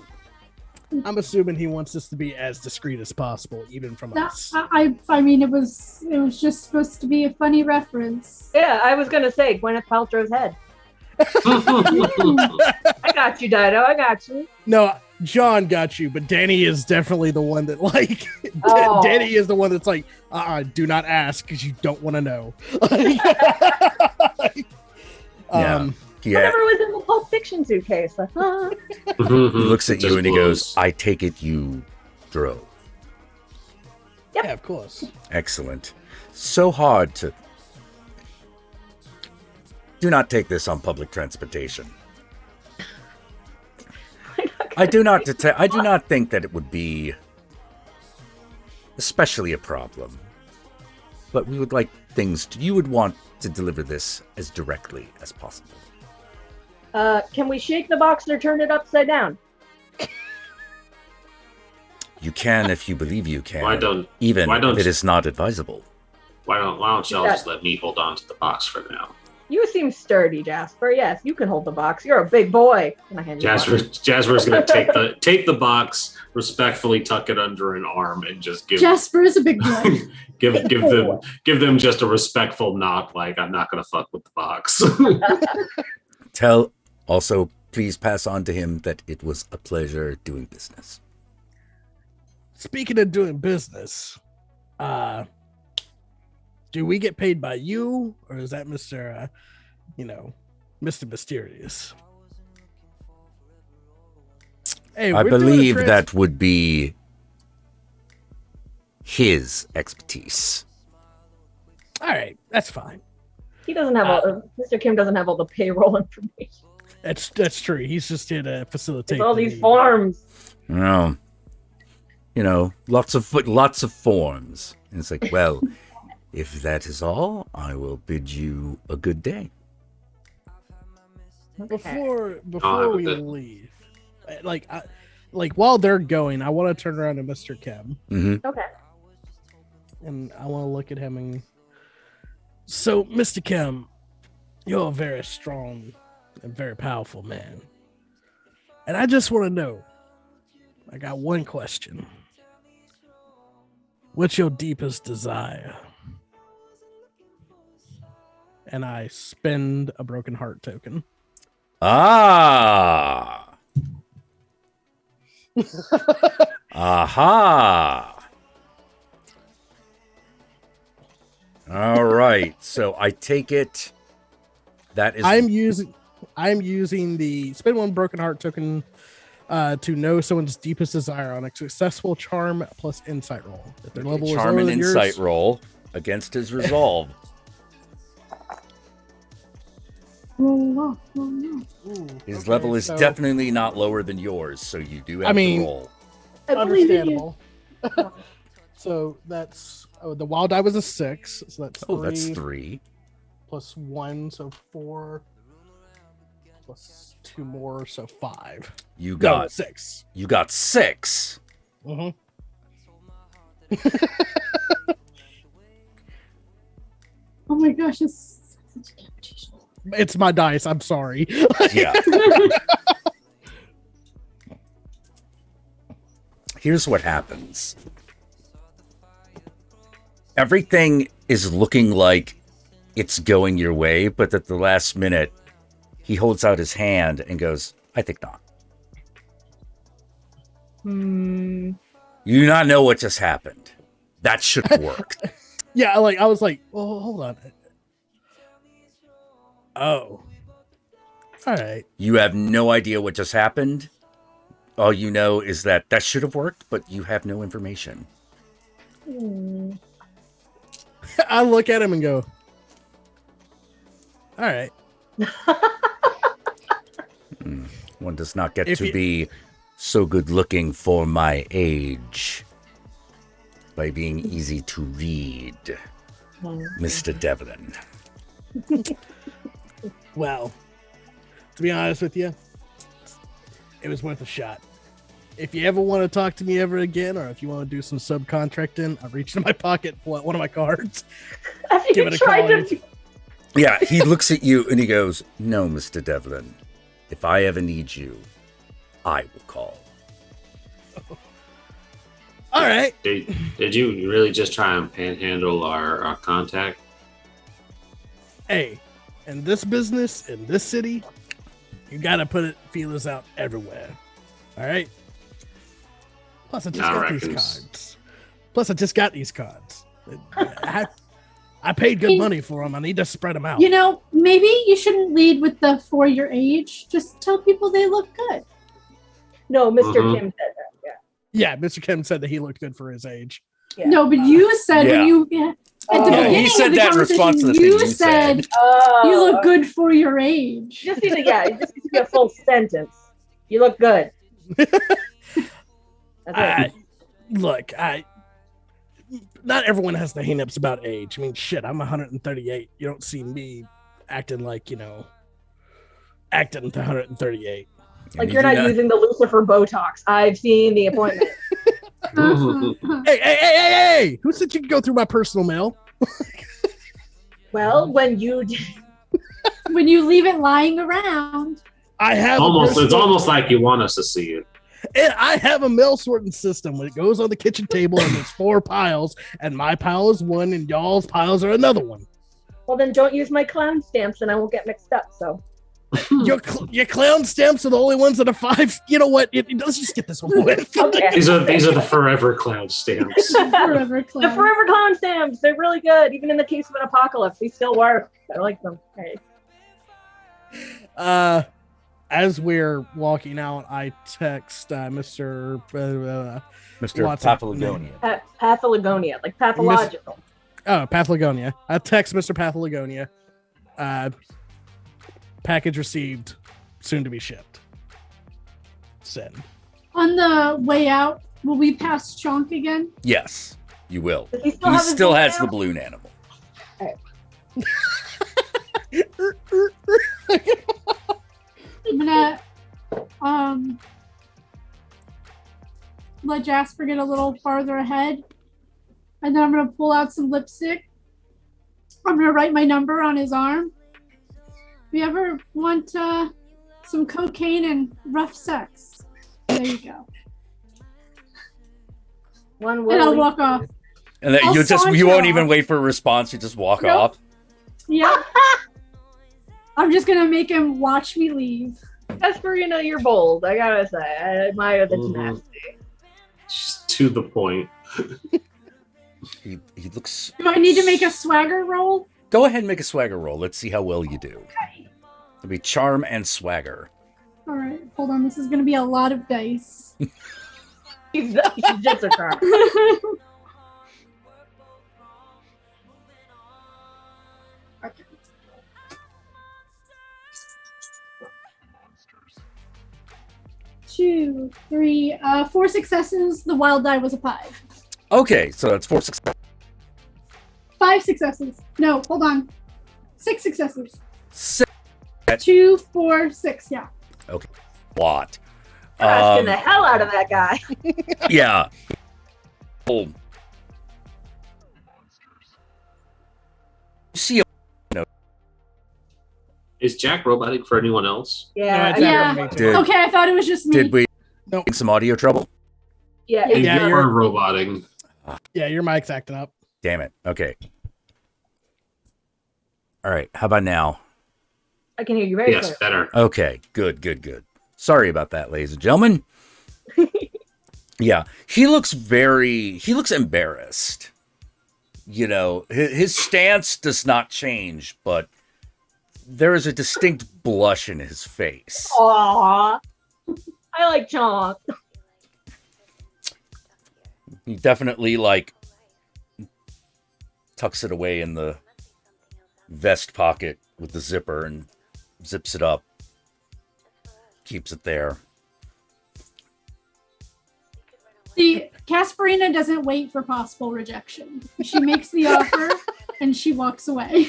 I'm assuming he wants this to be as discreet as possible, even from us. I mean, it was just supposed to be a funny reference. Yeah, I was gonna say Gwyneth Paltrow's head. I got you, Dido. I got you. No, John got you, but Danny is definitely the one that, like, Oh. Danny is the one that's like, do not ask because you don't want to know. Whatever was in the Pulp Fiction suitcase. He looks at you and he goes, I take it you drove. Yep. Yeah, of course. Excellent. So hard to... Do not take this on public transportation. I do not think that it would be especially a problem. But we would like you would want to deliver this as directly as possible. Can we shake the box or turn it upside down? You can if you believe you can. Why don't if it is not advisable. Why don't y'all just let me hold on to the box for now? You seem sturdy, Jasper. Yes, you can hold the box. You're a big boy. And I hand you one. Jasper's gonna take the box, respectfully tuck it under an arm, and just give Jasper is a big boy. give them just a respectful knock, like I'm not gonna fuck with the box. Also, please pass on to him that it was a pleasure doing business. Speaking of doing business, do we get paid by you, or is that Mr. Mr. Mysterious? Hey, I we're doing a believe that would be his expertise. All right, that's fine. He doesn't have Mr. Kim doesn't have all the payroll information. That's true. He's just here to facilitate It's all the these meeting. forms. Lots of forms. And it's like, well, if that is all, I will bid you a good day. Before Oh, we leave, like while they're going, I want to turn around to Mr. Kim Mm-hmm. Okay. and I want to look at him and. So, Mr. Kim, you're a very strong and very powerful man, and I just want to know. I got one question. What's your deepest desire? And I spend a broken heart token. Ah. Aha. All right. So I take it that is I'm using the spend one broken heart token to know someone's deepest desire on a successful charm plus insight roll. If their level is charm lower and than insight yours, roll against his resolve. Oh, no. His level is so definitely not lower than yours, so you do have to roll. I believe in you. understandable. So that's the wild die was a 6, so that's That's 3 3. plus 1, so 4 plus 2 more, so 5. You No, got 6. You got 6. Mm-hmm. Oh my gosh, it's such a competition. It's my dice. I'm sorry. Yeah. Here's what happens. Everything is looking like it's going your way, but at the last minute, he holds out his hand and goes, I think not. You do not know what just happened. That should have worked. Yeah, I was like, well, hold on. Oh. All right. You have no idea what just happened. All you know is that should have worked, but you have no information. Hmm. I look at him and go, all right. One does not get If to you- be so good looking for my age by being easy to read, Mr. Devlin. Well, to be honest with you, it was worth a shot. If you ever want to talk to me ever again, or if you want to do some subcontracting, I reached in my pocket, pull out one of my cards, Have give you it a tried call. to? Yeah, he looks at you and he goes, "No, Mr. Devlin. If I ever need you, I will call." All right. Did you really just try and panhandle our contact? Hey, in this business, in this city, you got to put it feelers out everywhere. All right? Plus, I just I got these reckons. cards. I paid good money for them. I need to spread them out. You know, maybe you shouldn't lead with the for your age. Just tell people they look good. No, mister Mhm. Kim said that. Yeah, Mr. Kim said that he looked good for his age. Yeah. No, but you said Yeah. when you at the Yeah, beginning he said of the that in response to the conversation, thing you said. Oh, you look good for your age. You just need to, you just need to be a full sentence. You look good. That's it. Look, not everyone has the hang-ups about age. I mean, shit, I'm 138. You don't see me acting like, acting to 138. Like you're not using the Lucifer Botox. I've seen the appointment. Hey! Who said you could go through my personal mail? Well, when you When you leave it lying around. I have It's almost like you want us to see it. I have a mail sorting system when it goes on the kitchen table and there's 4 piles, and my pile is one, and y'all's piles are another one. well, then don't use my clown stamps, and I won't get mixed up. So Your clown stamps are the only ones that are 5. You know what? Let's just get this over with. okay. These are the forever cloud stamps. Forever The clown. Forever Clown stamps, they're really good. Even in the case of an apocalypse, they still work. I like them. Hey. As we're walking out, I text Mr. Mr. Watson. Paphlagonia. Pathologonia, like pathological. Pathologonia. I text Mr. Pathologonia. Package received, soon to be shipped. Send. On the way out, will we pass Chonk again? Yes, you will. Does he still He have his still balloon has the animal? balloon animal. I'm gonna let Jasper get a little farther ahead, and then I'm gonna pull out some lipstick. I'm gonna write my number on his arm. If you ever want some cocaine and rough sex, there you go. One And I'll will. walk off. And then I'll you saunter won't off. even wait for a response. You just walk Nope. off. Yeah. I'm just gonna make him watch me leave. Jasper, you're bold. I gotta say, I admire the Mhm. tenacity. Just to the point. He looks. Do I need to make a swagger roll? Go ahead and make a swagger roll. Let's see how well you do. It'll be charm and swagger. All right, hold on. This is gonna be a lot of dice. He's just a car. Okay. Two, three, 4 successes. The wild die was a 5. Okay, so that's 4 success. 5 successes. No, hold on. 6 successes. 6 2, 4, 6. Yeah. lot. Asking the hell out of that guy. Yeah. Oh. You see, Is Jack robotic for anyone else? Yeah, it's Yeah. happening to me too. Did- Okay, I thought it was just me. did we Nope. make some audio trouble? yeah. Yeah, You you're- are roboting. Yeah, your mic's acting up. Damn it. Okay. All right. How about now? I can hear you very Yes, clear. better. Okay. Good. Sorry about that, ladies and gentlemen. Yeah. He looks embarrassed. His stance does not change, but there is a distinct blush in his face. Aww. I like Chonk. He definitely tucks it away in the vest pocket with the zipper and zips it up. Keeps it there. See, Casperina doesn't wait for possible rejection. She makes the offer and she walks away.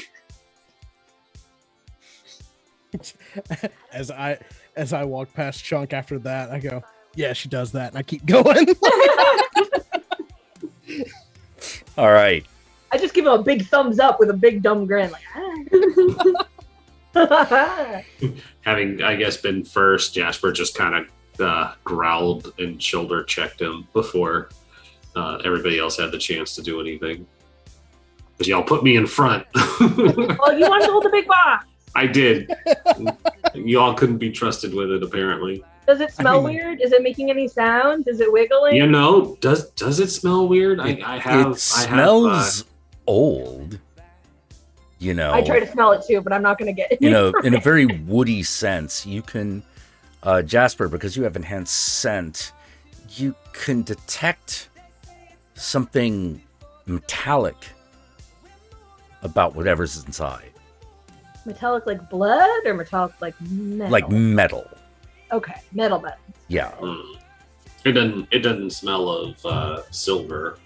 As I walk past Chunk after that, I go, yeah, she does that, and I keep going. All right. I just give him a big thumbs up with a big dumb grin, like. Having, I guess, been first, Jasper just kind of growled and shoulder checked him before everybody else had the chance to do anything. Because y'all put me in front. Well, you want to hold the big box. I did. Y'all couldn't be trusted with it, apparently. Does it smell weird? Is it making any sounds? Is it wiggling? You know, does it smell weird? It smells old. You know, I try to smell it too, but I'm not going to get it. You know, in a very woody sense, you can, Jasper, because you have enhanced scent, you can detect something metallic about whatever's inside. Metallic like blood or metallic like metal? Like metal. Okay, metal. Yeah. It doesn't smell of silver,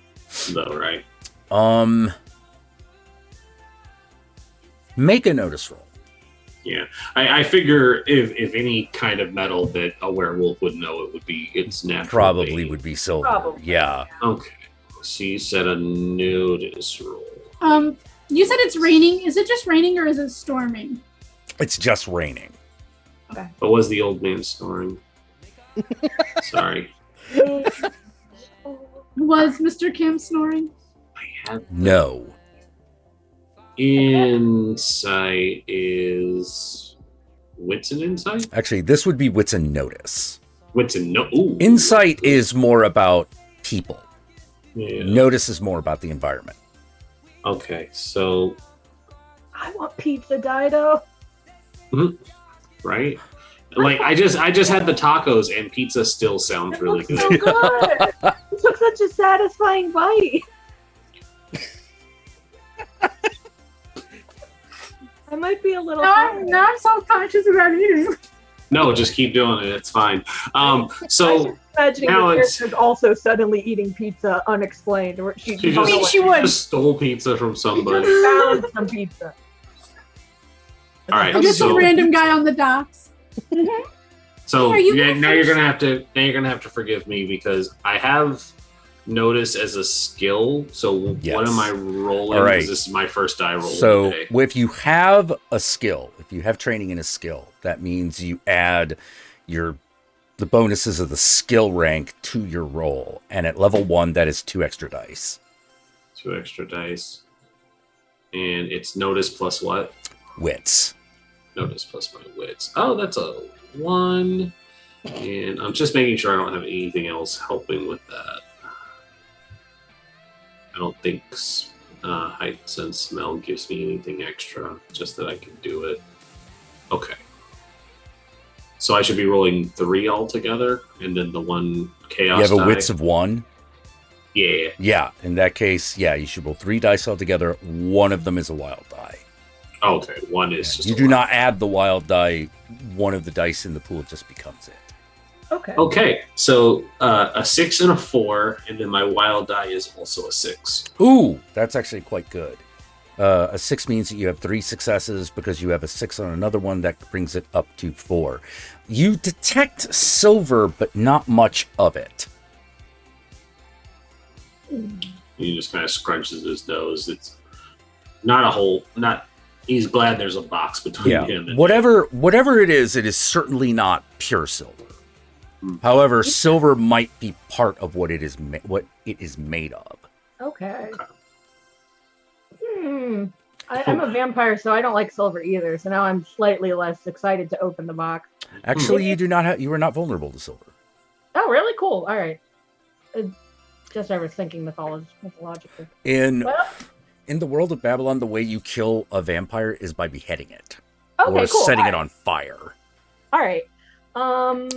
though, right? Make a notice roll. Yeah, I figure if any kind of metal that a werewolf would know, it would be its natural. Probably vein. would be silver. Probably. Yeah. Okay. So you said a notice roll. You said it's raining. Is it just raining or is it storming? It's just raining. But was the old man snoring? Sorry. Was Mr. Kim snoring? I have No. insight is wits and insight? Actually, this would be wits and notice. Wits and no. Ooh. Insight is more about people. Yeah. Notice is more about the environment. Okay, so I want pizza, Dido. right, like I just had the tacos and pizza still sounds really So good. good. It took such a satisfying bite. I might be a little. Now I'm self-conscious about eating. No, just keep doing it. It's fine. So Imagining now the it's- character's also suddenly eating pizza unexplained. Or she she doesn't know just, she would. just stole pizza from she somebody. just found some pizza. All right, Just so a random guy on the docks. So Are you yeah, gonna now you're finish? gonna have to forgive me because I have notice as a skill. So Yes. what am I rolling? All right. Because this is my first die roll. So today. if you have a skill, if you have training in a skill, that means you add the bonuses of the skill rank to your roll. And at level 1, that is 2 extra dice. 2 extra dice, and it's notice plus what? Wits. Notice plus my wits. Oh, that's a 1. And I'm just making sure I don't have anything else helping with that. I don't think height sense smell gives me anything extra, just that I can do it. Okay. So I should be rolling 3 altogether, and then the 1 chaos You have a die. wits of 1. Yeah. Yeah, in that case, yeah, you should roll 3 dice altogether. One of them is a wild die. Okay, 1 is just You a do one. not add the wild die. One of the dice in the pool just becomes it. Okay. Okay, so a 6 and a 4, and then my wild die is also a 6. Ooh, that's actually quite good. A 6 means that you have 3 successes because you have a 6 on another one that brings it up to 4. You detect silver, but not much of it. He just kind of scrunches his nose. It's not a whole. Not. He's glad there's a box between Yeah, him and whatever it is certainly not pure silver. However, silver might be part of what it is made of. Okay. I'm a vampire, so I don't like silver either. So now I'm slightly less excited to open the box. Actually, you are not vulnerable to silver. Oh, really? Cool. All right. Just I was thinking mythologically. In Well, the world of Babylon, the way you kill a vampire is by beheading it okay, or cool. setting All it right. on fire. All right.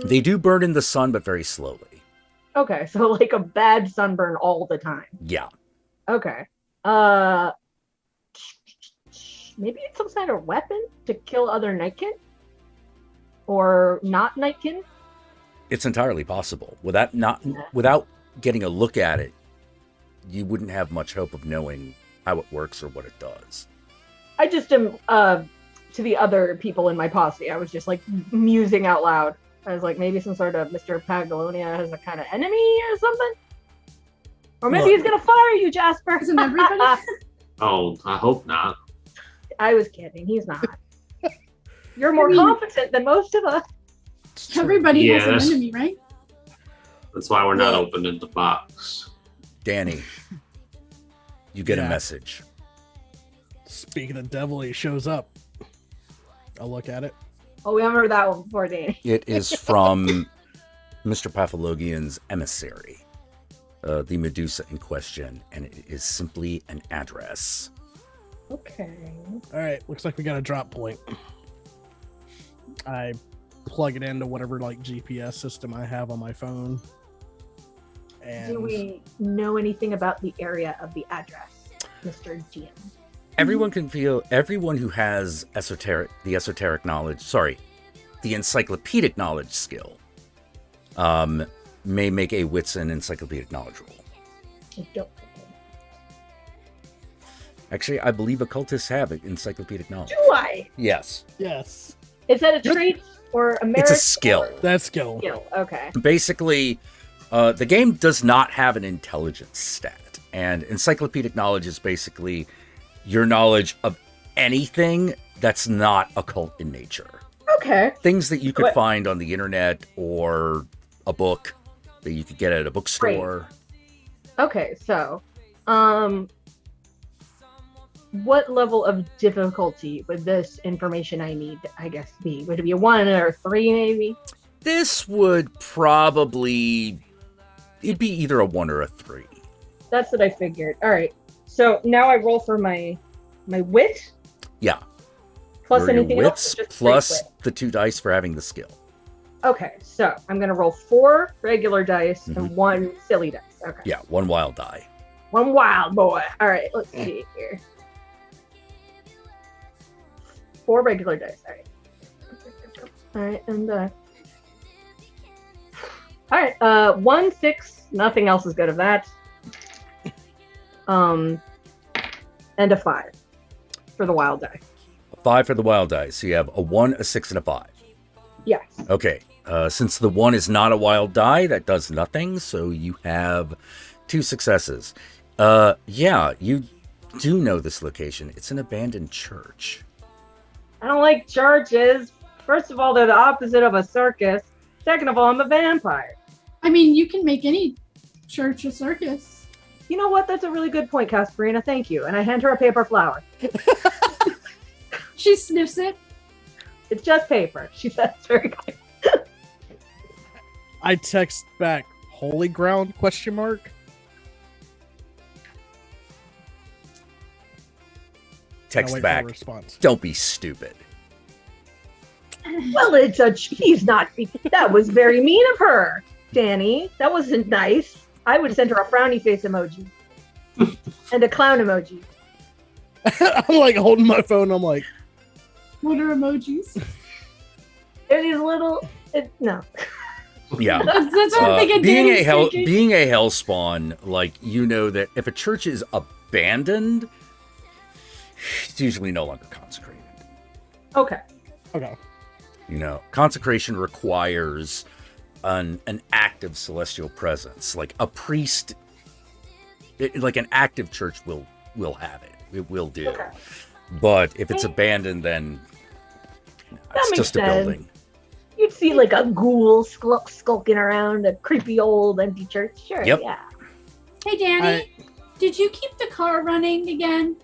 They do burn in the sun, but very slowly. Okay, so like a bad sunburn all the time. Yeah. Okay. maybe it's some kind of weapon to kill other Nightkin? Or not Nightkin? It's entirely possible. Without getting a look at it, you wouldn't have much hope of knowing how it works or what it does. I just am, to the other people in my posse, I was just like musing out loud. I was like, maybe some sort of Mr. Pagalonia has a kind of enemy or something? Or maybe he's gonna fire you, Jasper. Isn't everybody? Oh, I hope not. I was kidding. He's not. You're more competent than most of us. Everybody has Yes. an enemy, right? That's why we're not Well- opening the box. Danny, you get a Yeah. message. Speaking of devil, he shows up. I'll look at it. Oh, we haven't heard that one before, Danny. It is from Mr. Pathologian's emissary, the Medusa in question, and it is simply an address. Okay. All right, looks like we got a drop point. I plug it into whatever like GPS system I have on my phone. And Do we know anything about the area of the address, Mr. GM? Everyone who has the encyclopedic knowledge skill, may make a wits and encyclopedic knowledge roll. I don't. Actually, I believe occultists have encyclopedic knowledge. Do I? Yes. yes, Is that a trait or a merit? It's a skill. or- that's skill. Skill. Okay. Basically, the game does not have an intelligence stat, and encyclopedic knowledge is basically your knowledge of anything that's not occult in nature. Okay. Things that you could What- find on the internet or a book that you could get at a bookstore. Okay. So, what level of difficulty would this information I need, I guess, be? Would it be a 1 or a 3, maybe? This would probably... It'd be either a 1 or a 3. That's what I figured. All right. So now I roll for my wit Yeah. plus Or your anything else. wits or just straight plus wit? the 2 dice for having the skill. Okay. So I'm gonna roll 4 regular dice and 1 silly dice. Okay. Yeah, 1 wild die. 1 wild boy. All right. Let's see here. 4 regular dice. All right. All right. And all right. 1, 6. Nothing else is good of that. And a 5 for the wild die. 5 for the wild dice. So you have a 1, a 6, and a 5. Yes. Okay. Since the 1 is not a wild die, that does nothing. So you have 2 successes. Yeah, you do know this location. It's an abandoned church. I don't like churches. First of all, they're the opposite of a circus. Second of all, I'm a vampire. I mean, you can make any church a circus. You know what? That's a really good point, Casperina. Thank you. And I hand her a paper flower. She sniffs it. It's just paper. She says very good. I text back, holy ground, question mark. And I Text wait for a back. response. Don't be stupid. Well, he's not. That was very mean of her, Danny. That wasn't nice. I would send her a frowny face emoji and a clown emoji. I'm like holding my phone. I'm like, What are emojis? They're these little. No. Yeah. That's what I'm thinking. being Danny's thinking. being a hellspawn, like, you know that if a church is abandoned, it's usually no longer consecrated. Okay. okay. You know, consecration requires an active celestial presence. Like a priest, like an active church will have it. It will do. Okay. But if it's abandoned, then it's makes just a sense. building. You'd see like a ghoul skulking around a creepy old empty church. Sure. Yep. Yeah. Hey, Danny, did you keep the car running again?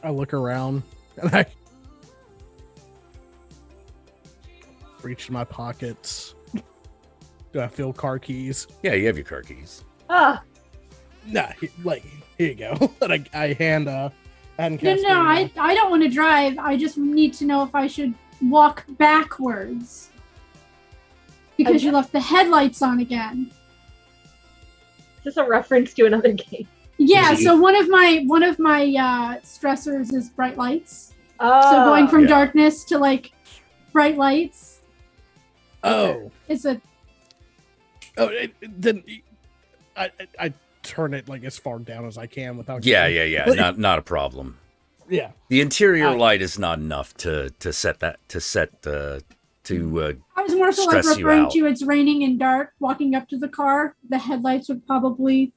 I look around and I reach in my pockets. Do I feel car keys? Yeah, you have your car keys. Ah, Nah, like here you go. And I hand No, Casper, I don't want to drive. I just need to know if I should walk backwards. Because you left the headlights on again. is this a reference to another game? Yeah, Is it- so one of my stressors is bright lights. Oh, So going from Yeah. darkness to like bright lights Oh, is a then I turn it like as far down as I can without. Yeah, getting- yeah, yeah. Not a problem. yeah. The interior I- light is not enough to set I was more so like stress you referring out. to it's raining and dark, walking up to the car, the headlights would probably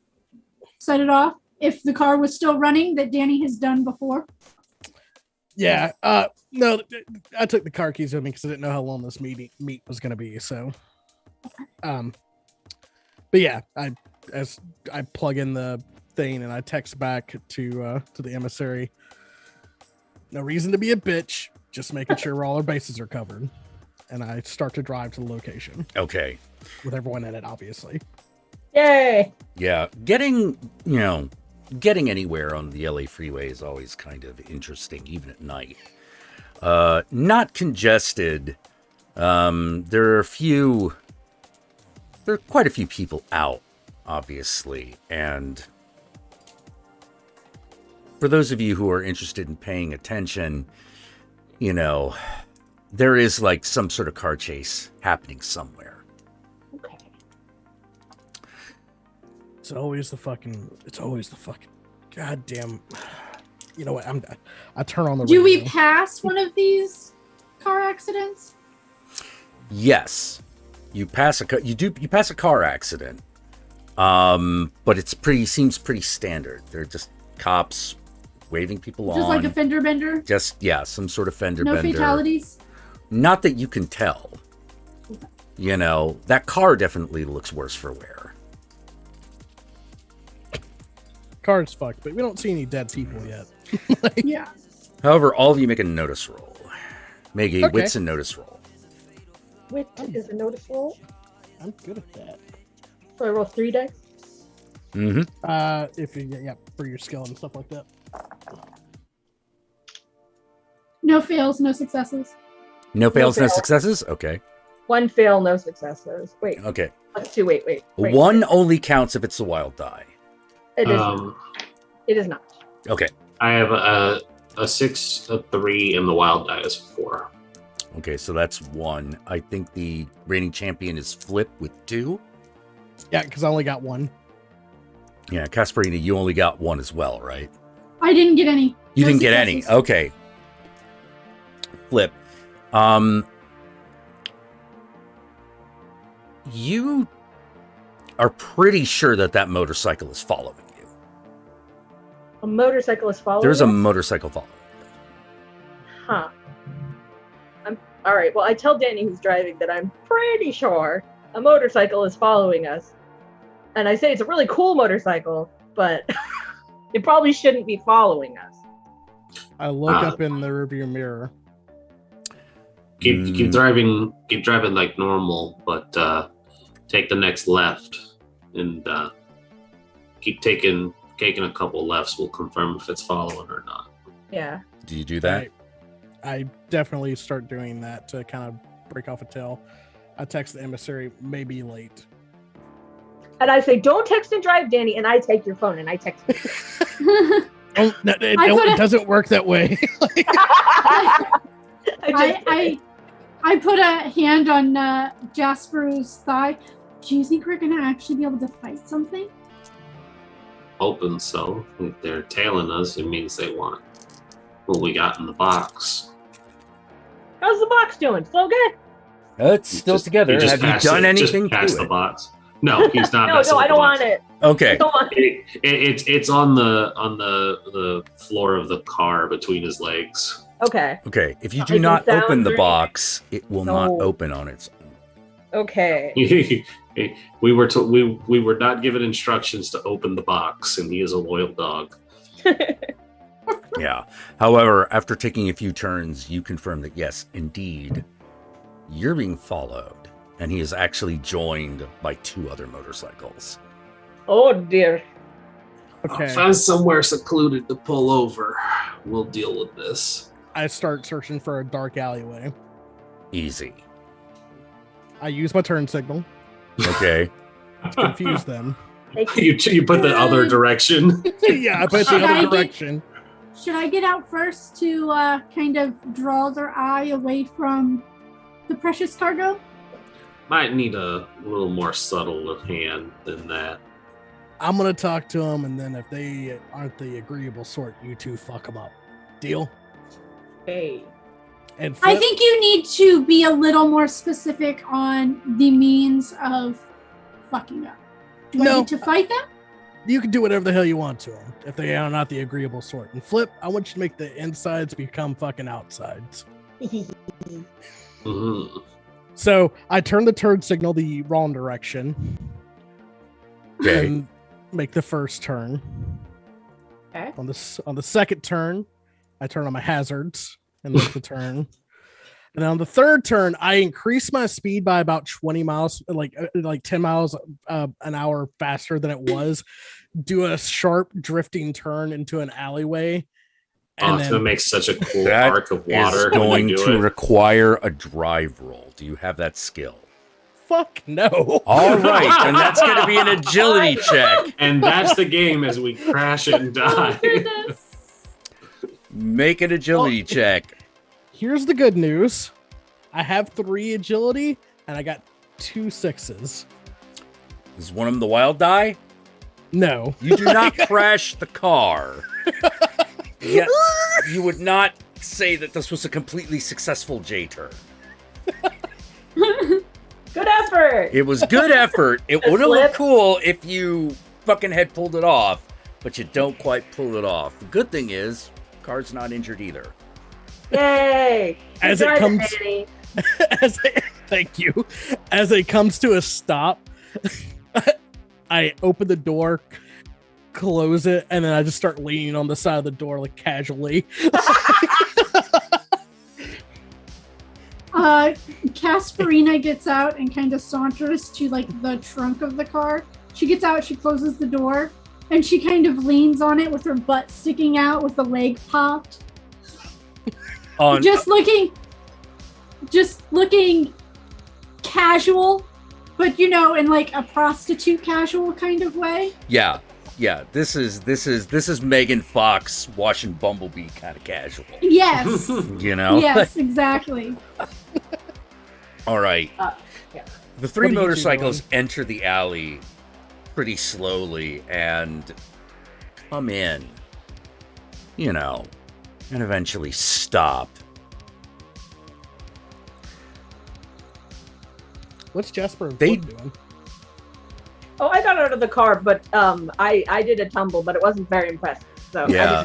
set it off. If the car was still running, that Danny has done before. Yeah. No, I took the car keys with me because I didn't know how long this meet was going to be. So, but yeah, as I plug in the thing and I text back to the emissary. No reason to be a bitch. Just making sure all our bases are covered. And I start to drive to the location Okay. with everyone in it, obviously. yay! Yeah, getting anywhere on the LA freeway is always kind of interesting, even at night. Not congested. There are quite a few people out, obviously, and for those of you who are interested in paying attention, there is like some sort of car chase happening somewhere. Okay. It's always the fucking goddamn. You know what? I turn on the Do we radio. pass one of these car accidents? Yes, you pass a car accident, but seems pretty standard. They're just cops waving people Just on. like a fender bender? Some sort of fender No bender. fatalities? Not that you can tell. That car definitely looks worse for wear. Car's fucked, but we don't see any dead people yet. Yeah. However, all of you make a notice roll. Make a Okay. wits and notice roll. Wit is a notice roll. I'm good at that. So I roll 3 dice. Mm-hmm. If you for your skill and stuff like that. No fails, no successes. No fails, no fail. successes? Okay. 1 fail, no successes. Wait, Okay. that's 2. Wait. One only counts if it's a wild die. It is. It is not. Okay. I have a 6, a 3, and the wild die is 4. Okay, so that's 1. I think the reigning champion is Flip with 2. Yeah, because I only got 1. Yeah, Casperina, you only got 1 as well, right? I didn't get any. You No didn't get any. successes. Okay. Flip. You are pretty sure that motorcycle is following you. A motorcycle is following. There's a us? motorcycle following you. Huh. All right. Well, I tell Danny who's driving that I'm pretty sure a motorcycle is following us, and I say it's a really cool motorcycle, but it probably shouldn't be following us. I look up in the rearview mirror. Keep driving like normal, but take the next left and keep taking a couple lefts. We'll confirm if it's following or not. Yeah. Do you do that? I definitely start doing that to kind of break off a tail. I text the emissary, maybe late. And I say, "Don't text and drive, Danny." And I take your phone and I text. You. Oh, no, it doesn't work that way. I put a hand on Jasper's thigh. Do you think we're gonna actually be able to fight something? Hoping so. If they're tailing us, it means they want what we got in the box. How's the box doing? Still good? It's still together. He just Have you passed done it- anything just passed to the it? box. No, he's not. No, messing with I the don't box. want it. Okay. I don't want it. It's on the floor of the car between his legs. Okay. Okay. If you do Making not open sounds the or box, it will not No. open on its own. Okay. we were not given instructions to open the box, and he is a loyal dog. Yeah. However, after taking a few turns, you confirm that yes, indeed, you're being followed, and he is actually joined by 2 other motorcycles. Oh dear. Okay. Find somewhere secluded to pull over. We'll deal with this. I start searching for a dark alleyway. Easy. I use my turn signal Okay. to confuse them. Thank You put the other direction. Yeah, I put the Should I other get- direction. Should I get out first to kind of draw their eye away from the precious cargo? Might need a little more subtle hand than that. I'm gonna talk to them, and then if they aren't the agreeable sort, you two fuck them up. Deal? Hey. And I Flip, think you need to be a little more specific on the means of fucking up. Do I No. get to fight them? you can do whatever the hell you want to them if they are not the agreeable sort. And Flip, I want you to make the insides become fucking outsides. Mhm. So I turn the turn signal the wrong direction Okay. and make the first turn. Okay. On the second turn, I turn on my hazards and make the turn. And on the third turn, I increase my speed by about 20 miles, like 10 miles an hour faster than it was. Do a sharp drifting turn into an alleyway. Oh, And it's then gonna make such a cool That arc of Is water when going you do to it. require a drive roll. Do you have that skill? fuck no. All right, and that's going to be an agility check. And that's the game as we crash it and die. Goodness. Make an agility check. Here's the good news. I have 3 agility and I got 2 6s. Is one of them the wild die? No. You do not crash the car. Yet you would not say that this was a completely successful J turn. Good effort. It was good effort. It A would have looked flip. cool if you fucking had pulled it off, but you don't quite pull it off. The good thing is, car's not injured either. Yay. As it Good comes- Danny. Thank you. As it comes to a stop, I open the door, close it, and then I just start leaning on the side of the door like casually. Casperina gets out and kind of saunters to like the trunk of the car. She gets out, she closes the door, and she kind of leans on it with her butt sticking out with the leg popped. On Just looking casual, but in like a prostitute casual kind of way. yeah. This is Megan Fox washing Bumblebee kind of casual. Yes. You know? Yes, exactly. All right. Yeah. The 3 What are you two motorcycles doing? enter the alley pretty slowly and come in, and eventually stop. What's Jasper and They- Flip doing? Oh, I got out of the car, but I did a tumble, but it wasn't very impressive. So Yeah.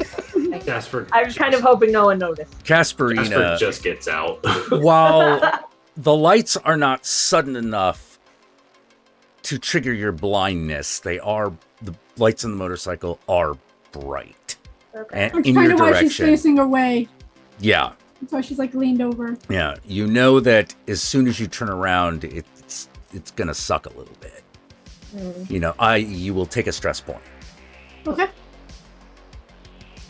Jasper. I was kind of hoping no one noticed. Jasper Casperina, just gets out. while the lights are not sudden enough to trigger your blindness, the lights on the motorcycle are bright Okay. and That's in kind your of why she's direction. facing away. Yeah. That's why she's like leaned over. Yeah, you know that as soon as you turn around, it's gonna suck a little bit. You will take a stress point. Okay.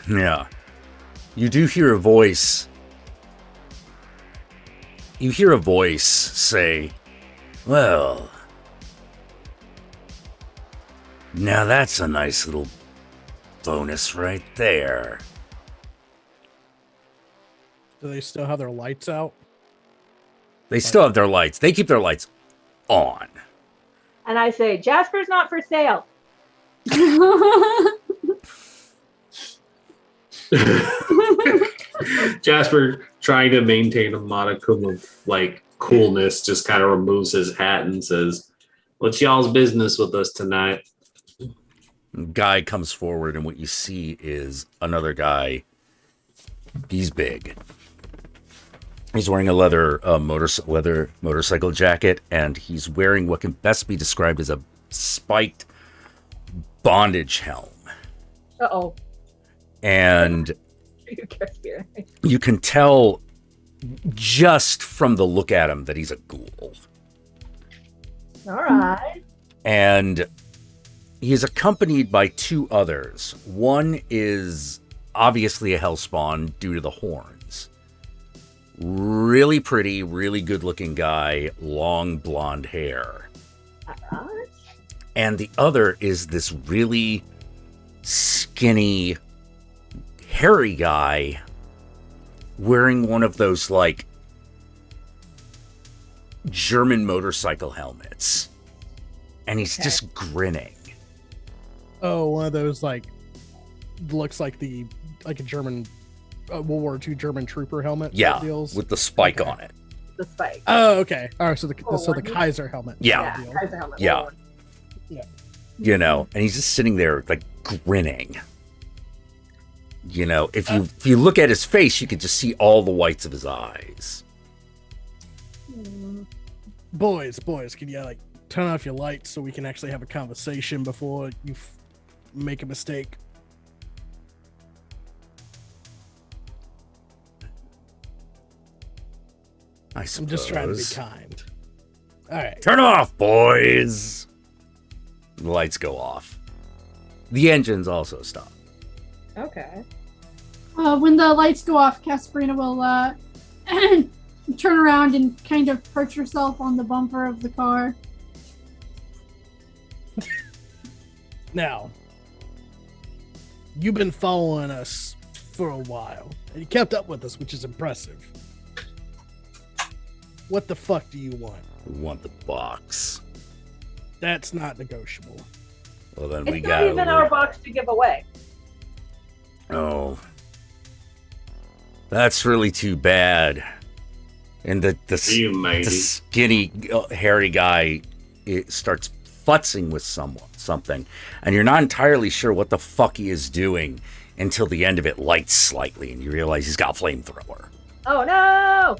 Yeah, you do hear a voice. You hear a voice say, "Well, now that's a nice little bonus right there." Do they still have their lights out? They still have their lights. They keep their lights on. And I say, Jasper's not for sale. Jasper, trying to maintain a modicum of coolness, just kind of removes his hat and says, "What's y'all's business with us tonight?" Guy comes forward, and what you see is another guy. He's big. He's wearing a leather motorcycle jacket, and he's wearing what can best be described as a spiked bondage helm. Uh-oh. And You care here. you can tell just from the look at him that he's a ghoul. All right. And he is accompanied by 2 others. One is obviously a hellspawn due to the horns. Really pretty, really good looking guy, long blonde hair. All right. and the other is this really skinny, hairy guy wearing one of those like German motorcycle helmets, and he's just grinning. Oh, one of those like looks like a German World War II German trooper helmet. Yeah, deals. with the spike Okay. on it. The spike. Oh, okay. All right. So the One. Kaiser helmet. Yeah. deal. Kaiser helmet. Yeah. One. You know, and he's just sitting there like grinning. You know, if you look at his face, you can just see all the whites of his eyes. Boys, can you like turn off your lights so we can actually have a conversation before you make a mistake? I suppose. I'm just trying to be kind. All right. Turn off, boys. The lights go off. The engines also stop. Okay. When the lights go off, Casperina will turn around and kind of perch herself on the bumper of the car. Now, you've been following us for a while, and you kept up with us, which is impressive. What the fuck do you want? We want the box. That's not negotiable. Well, then we It's got not even our box to give away. Oh, that's really too bad. And the You mighty. skinny, hairy guy starts futzing with something, and you're not entirely sure what the fuck he is doing until the end of it lights slightly, and you realize he's got a flamethrower. Oh no!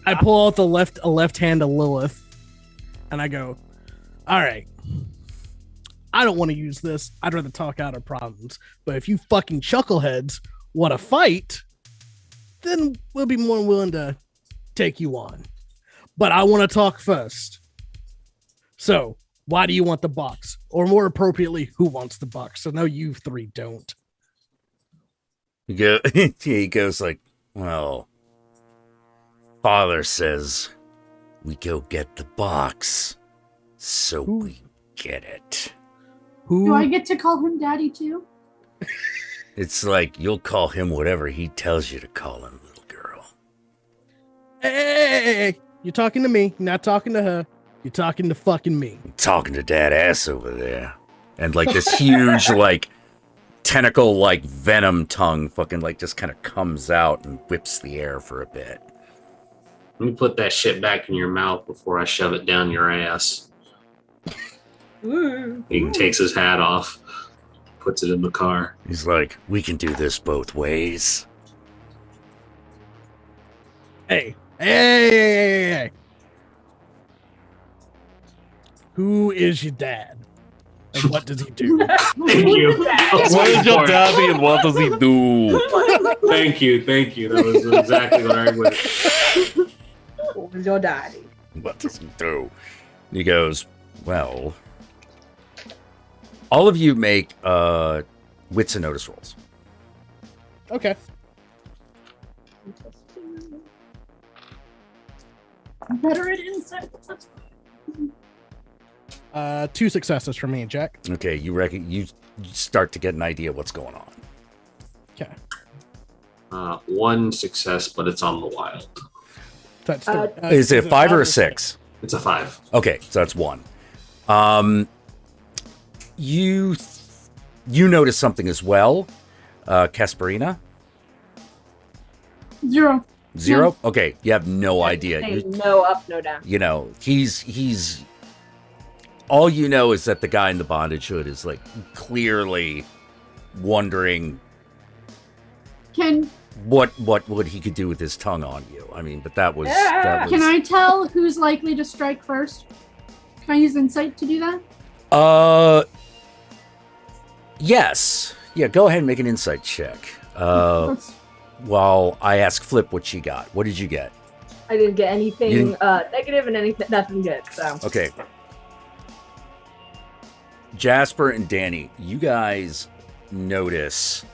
I pull out a left hand of Lilith, and I go, "All right, I don't want to use this. I'd rather talk out our problems. But if you fucking chuckleheads want to fight, then we'll be more than willing to take you on. But I want to talk first. So, why do you want the box? Or more appropriately, who wants the box? So no, you three don't." He goes like, well, Father says we go get the box, so we get it. Who? Do I get to call him Daddy too? It's like you'll call him whatever he tells you to call him, little girl. Hey, you're talking to me. You're not talking to her. You're talking to fucking me. I'm talking to Dad ass over there. And like this huge, like, tentacle, like, venom tongue fucking, like, just kind of comes out and whips the air for a bit. Let me put that shit back in your mouth before I shove it down your ass. Ooh. He takes his hat off, puts it in the car. He's like, we can do this both ways. Hey. Who is your dad? And what does he do? Thank you. What is your daddy and what does he do? Thank you. That was exactly what I would. What was your daddy? What does he do? He goes, well, all of you make wits and notice rolls. Okay. Better at insight. 2 successes from me and Jack. Okay, you start to get an idea what's going on. Okay. One success, but it's on the wild. That's Is it 5 or a 6? It's a 5. Okay, so that's 1. You notice something as well, Casperina? 0. 0? Okay, you have no idea. Say no up, no down. You know, he's all you know is that the guy in the bondage hood is like clearly wondering Can what he could do with his tongue on you. I mean, but that was Can I tell who's likely to strike first? Can I use insight to do that? Yes. Yeah, go ahead and make an insight check. That's- While I ask Flip what she got. What did you get? I didn't get anything You negative and nothing good. So Okay. Jasper and Danny, you guys notice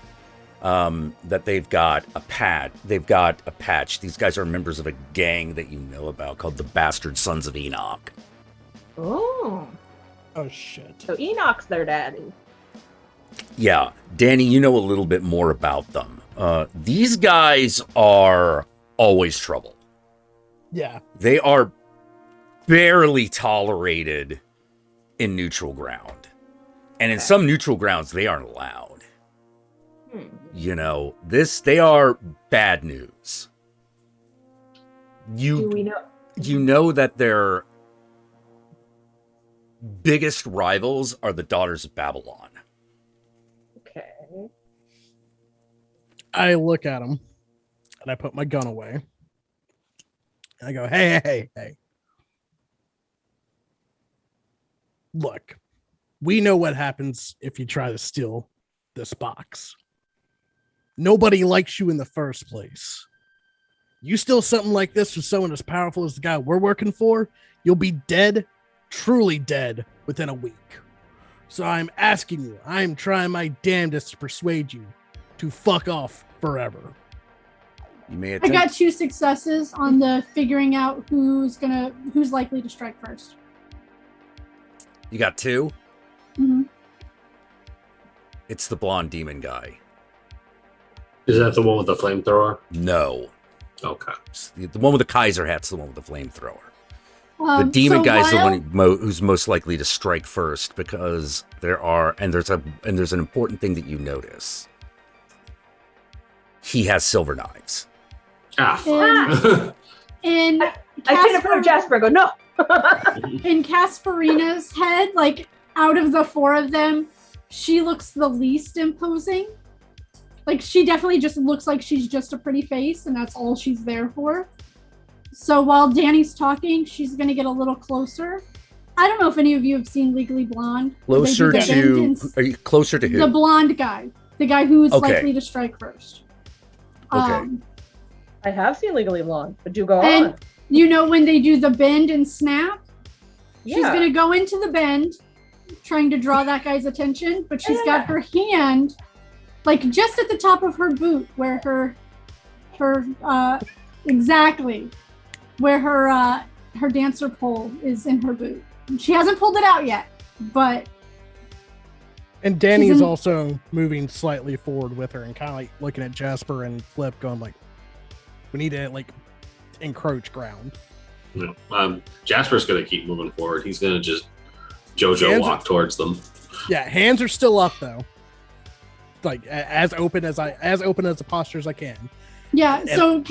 that they've got a patch. These guys are members of a gang that you know about called the Bastard Sons of Enoch. Oh, Oh shit. so Enoch's their daddy. Yeah, Danny, you know a little bit more about them. These guys are always trouble. Yeah. They are barely tolerated in neutral ground. And in some neutral grounds, they aren't allowed. You know, they are bad news. Do we know? You know that their biggest rivals are the Daughters of Babylon. Okay. I look at him and I put my gun away. And I go, hey. Look, we know what happens if you try to steal this box. Nobody likes you in the first place. You steal something like this from someone as powerful as the guy we're working for, you'll be dead, truly dead, within a week. So I'm asking you, I'm trying my damnedest to persuade you to fuck off forever. You may I attempt. got 2 successes on the figuring out who's likely to strike first. You got 2? Mhm. It's the blonde demon guy. Is that the one with the flamethrower? No. Okay. It's the one with the Kaiser hat's the one with the flamethrower. The Um, demon so guy's the while- one who's most likely to strike first because there's an important thing that you notice. He has silver knives. Ah. In I sit in front of Jasper and go, no. in Casperina's head, like out of the 4 of them, she looks the least imposing. Like she definitely just looks like she's just a pretty face and that's all she's there for. So while Danny's talking, she's going to get a little closer. I don't know if any of you have seen Legally Blonde. where they do Closer the bend to... and- Are you closer to who? the blonde guy, the guy who's Okay. likely to strike first. Okay. I have seen Legally Blonde, but do go And on. you know when they do the bend and snap? She's Yeah. going to go into the bend, trying to draw that guy's attention, but she's Yeah. got her hand like just at the top of her boot where her exactly where her dancer pole is in her boot. She hasn't pulled it out yet, but And Danny She's is in- also moving slightly forward with her and kind of like looking at Jasper and Flip, going like, "We need to like encroach ground." No. Jasper's going to keep moving forward. He's going to just JoJo Hands walk towards them. Yeah, hands are still up though, like as open as a posture as I can. yeah, so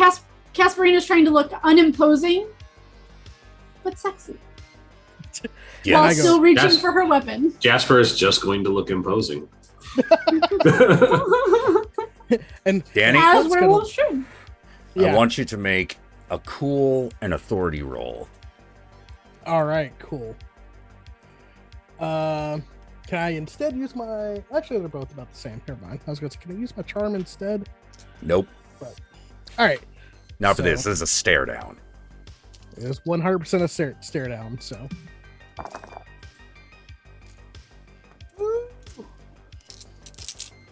Casperina's trying to look unimposing but sexy Yeah. while I go, still reaching Jas- for her weapon. Jasper is just going to look imposing. And Danny, As Flip's gonna- werewolves should. yeah. I want you to make a cool and authority roll. All right, cool. Can I instead use my? Actually, they're both about the same. Never mind. I was going to say, can I use my charm instead? Nope. All right. Not for So- this. This is a stare down. It's 100% a stare down. So. Woo.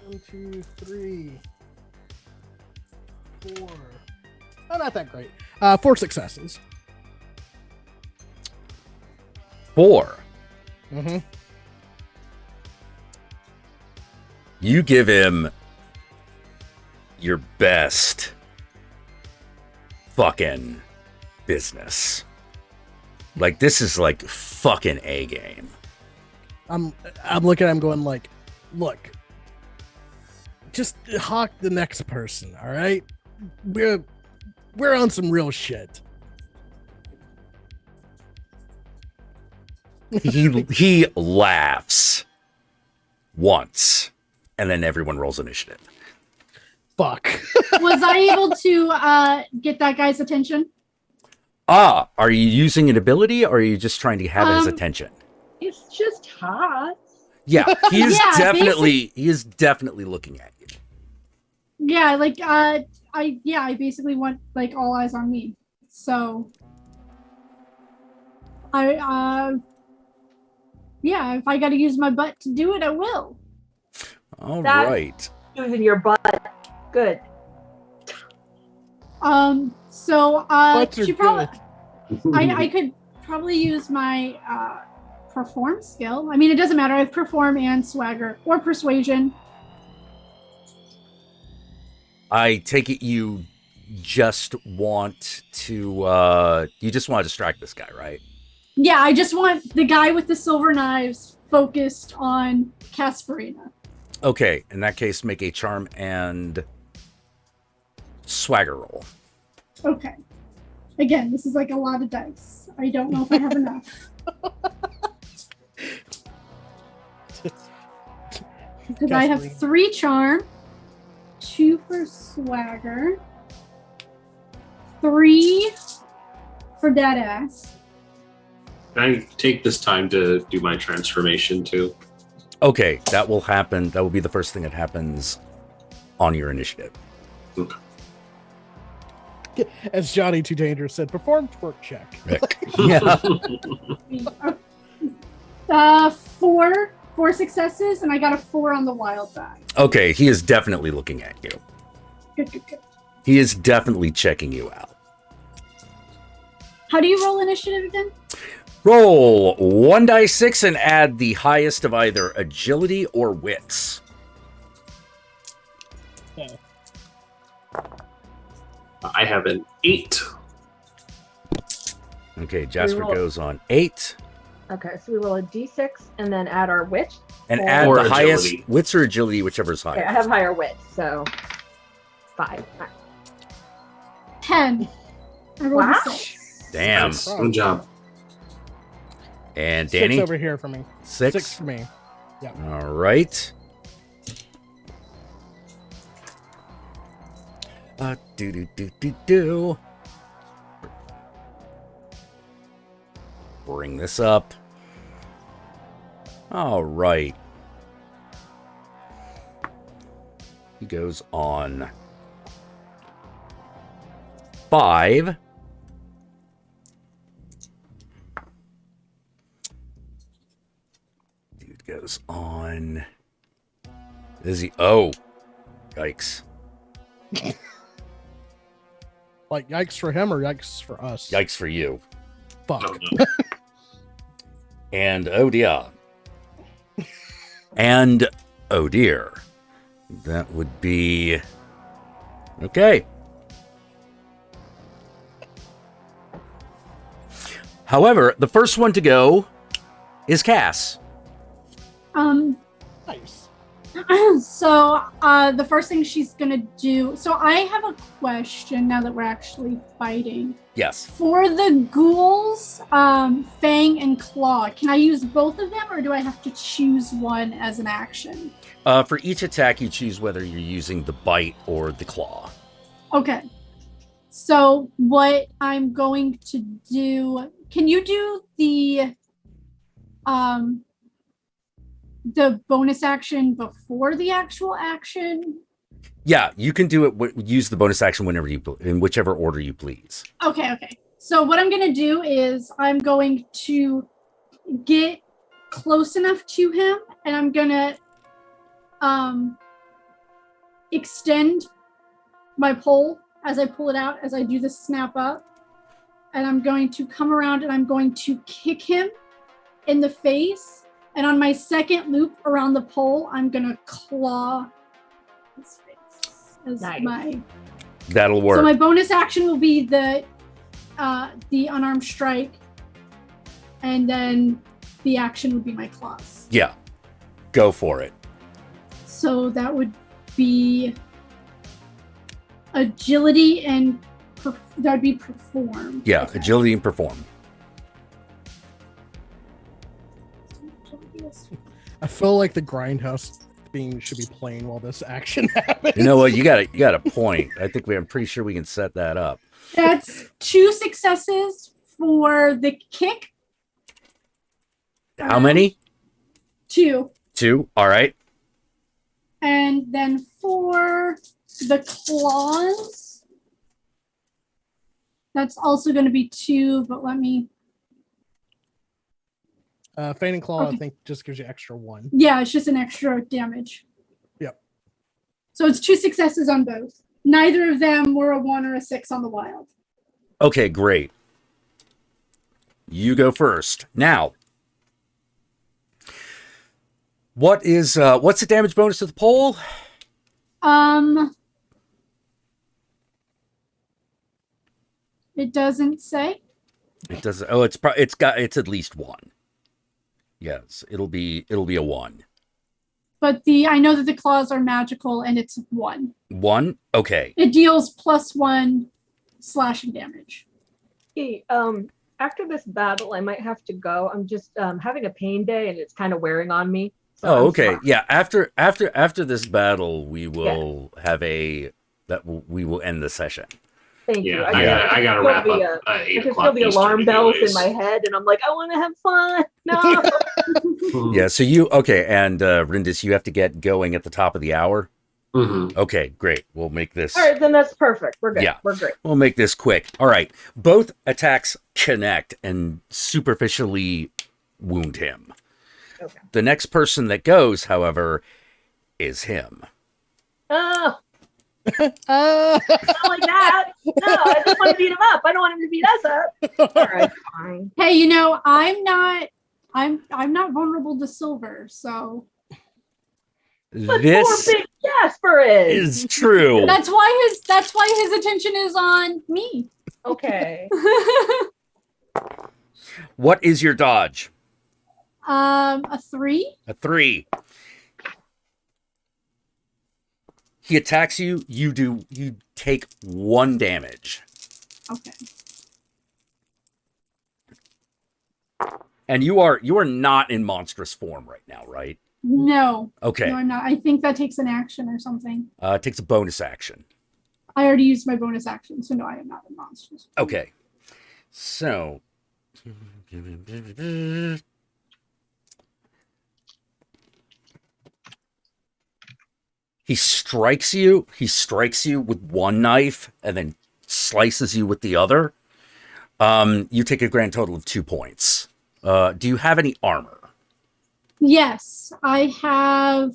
1, 2, 3, 4. Oh, not that great. 4 successes. 4. Mm-hmm. You give him your best fucking business. Like, this is like fucking A game. I'm looking at him going like, look, just hawk the next person, all right? We're on some real shit. He laughs once, and then everyone rolls initiative. Fuck. Was I able to get that guy's attention? Are you using an ability, or are you just trying to have his Um, attention? It's just hot. Yeah, he is Yeah, definitely looking at you. Yeah, like I basically want like all eyes on me. So yeah, if I got to use my butt to do it, I will. All That- right. Using your butt. Good. So Butts are she probably good. I could probably use my perform skill. I mean, it doesn't matter. I have perform and swagger or persuasion. I take it you just want to distract this guy, right? Yeah, I just want the guy with the silver knives focused on Casperina. Okay, in that case, make a charm and swagger roll. Okay. Again, this is like a lot of dice. I don't know if I have enough. Because I have 3 charm, 2 for swagger, 3 for dead ass. Can I take this time to do my transformation too? Okay, that will happen. That will be the first thing that happens on your initiative. Okay. As Johnny Too Dangerous said, perform twerk check. Yeah. 4 successes, and I got a 4 on the wild die. Okay, he is definitely looking at you. Good. He is definitely checking you out. How do you roll initiative again? Roll 1d6 and add the highest of either agility or wits. I have an 8. Okay, Jasper roll- goes on 8. Okay, so we roll a d6 and then add our wit. And Or add the agility. highest wits or agility, whichever is Okay, I higher. have higher wit, so 5. 10. I rolled Wow. a 6. Damn. Nice. Good job. And 6 Danny? over here for me. 6? 6 for me. All right. Do. Bring this up. All right. He goes on 5. Dude goes on. Is he? Oh, yikes. Like, yikes for him or yikes for us? Yikes for you. Fuck. Oh, no. And oh dear. And oh dear. That would be. Okay. However, the first one to go is Cass. Nice. So the first thing she's gonna do. So I have a question now that we're actually fighting. Yes. For the ghouls, Fang and Claw, can I use both of them, or do I have to choose one as an action? For each attack, you choose whether you're using the bite or the claw. Okay. So what I'm going to do, can you do the bonus action before the actual action? Yeah, you can do it. Use the bonus action whenever in whichever order you please. Okay. So what I'm going to do is I'm going to get close enough to him, and I'm going to extend my pole as I pull it out, as I do the snap up. And I'm going to come around and I'm going to kick him in the face. And on my second loop around the pole, I'm going to claw his face as Nice. That'll work. So my bonus action will be the unarmed strike, and then the action would be my claws. Yeah, go for it. So that would be agility and that would be perform. Yeah, Okay. agility and perform. I feel like the grindhouse theme should be playing while this action happens. You know what? You got a point. I'm pretty sure we can set that up. That's 2 successes for the kick. How many? 2. 2. All right. And then for the claws, that's also going to be 2, but let me. Feigning Claw, Okay. I think, just gives you extra 1. Yeah, it's just an extra damage. Yep. So it's 2 successes on both. Neither of them were a 1 or a 6 on the wild. Okay, great. You go first. Now, what's the damage bonus to the pole? It doesn't say. It does. Oh, it's at least 1. Yes, it'll be a 1. But I know that the claws are magical and it's 1. 1? Okay. It deals +1 slashing damage. Hey, after this battle, I might have to go. I'm just having a pain day, and it's kind of wearing on me. So Oh, I'm okay. sorry. Yeah, after this battle, we will we will end the session. Thank you. Yeah, I gotta wrap up. I 8 can o'clock feel the Eastern alarm bells in anyways. my head, and I'm like, I want to have fun. No. Yeah, so and Rindis, you have to get going at the top of the hour. Mm-hmm. Okay, great. We'll make this. All right, then that's perfect. We're good. Yeah. We're great. We'll make this quick. All right. Both attacks connect and superficially wound him. Okay. The next person that goes, however, is him. Oh, not like that. No, I just want to beat him up. I don't want him to beat us up. All right, fine. Hey, I'm not vulnerable to silver, so But This poor big Jasper is. is true. that's why his attention is on me. Okay. What is your dodge? A 3. A 3. He attacks you. You take 1 damage. Okay. And you are not in monstrous form right now, right? No. Okay. No, I'm not. I think that takes an action or something. It takes a bonus action. I already used my bonus action, so no, I am not in monsters. Okay. So he strikes you with 1 knife and then slices you with the other. You take a grand total of 2 points. Do you have any armor? Yes, I have.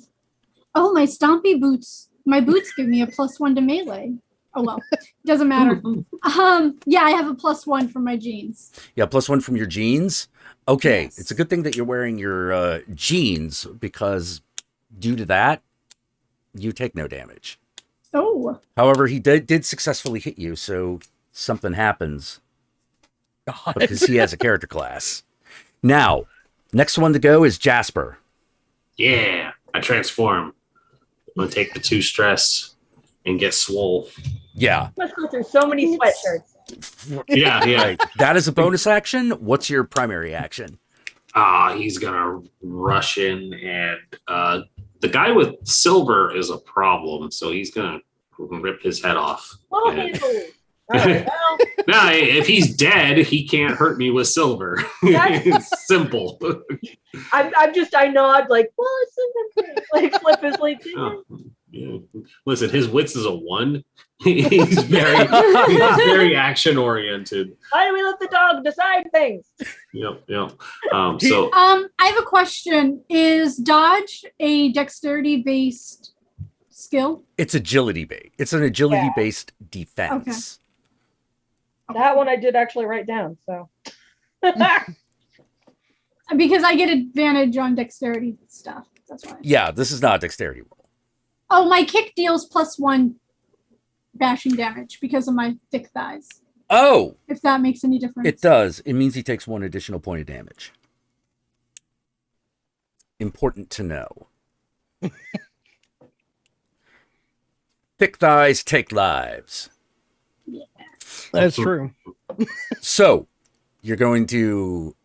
Oh, my stompy boots. My boots give me a +1 to melee. Oh well, doesn't matter. Yeah, I have a +1 from my jeans. Yeah, +1 from your jeans. Okay, Yes. It's a good thing that you're wearing your jeans because due to that, you take no damage. Oh, However, he did successfully hit you, so something happens God. because he has a character class. Now, next one to go is Jasper. Yeah, I transform. I'm gonna take the 2 stress and get swole. Yeah, Must go through so many sweatshirts. Yeah. right. That is a bonus action. What's your primary action? He's gonna rush in, and the guy with silver is a problem, so he's gonna rip his head off. Well And- handled. All right, well, Nah, if he's dead, he can't hurt me with silver. That's- It's simple. I nod like, well, it's like flip his like. Oh, yeah. Listen, his wits is a 1. He's very action oriented. Why do we let the dog decide things? Yep. So I have a question. Is dodge a dexterity based skill? It's agility based. It's an agility based defense. That one I did actually write down. So Because I get advantage on dexterity stuff. That's why. Yeah, this is not a dexterity roll. Oh, my kick deals +1 bashing damage because of my thick thighs. Oh, If that makes any difference. it does. It means he takes 1 additional point of damage. Important to know. Thick thighs take lives. That's true. So, you're going to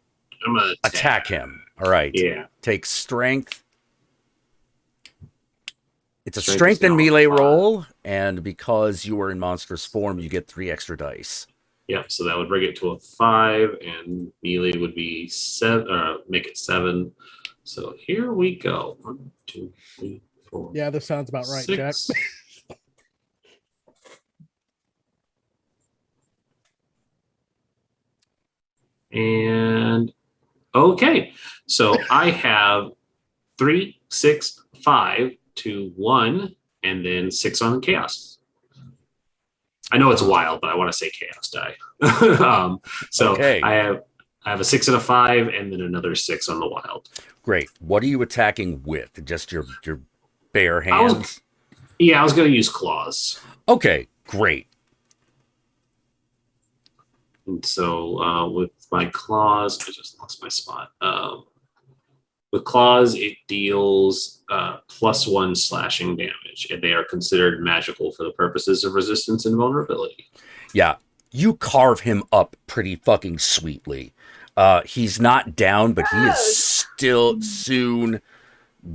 I'm gonna attack him. All right. Yeah. Take strength. It's a Strength strength is and now melee 5. roll, and because you are in monstrous form, you get 3 extra dice. Yep. So that would bring it to a 5, and melee would be 7. Make it 7. So here we go. 1, 2, 3, 4. Yeah, this sounds about right, Jack. 6. And okay, so I have 3, 6, 5 to 1, and then 6 on chaos. I know it's wild, but I want to say chaos die. So Okay. I have a 6 and a 5, and then another 6 on the wild. Great. What are you attacking with? Just your bare I was- hands? Yeah, I was going to use claws. Okay, great. And so with my claws, I just lost my spot. With claws, it deals +1 slashing damage, and they are considered magical for the purposes of resistance and vulnerability. Yeah, you carve him up pretty fucking sweetly. He's not down, but he is still soon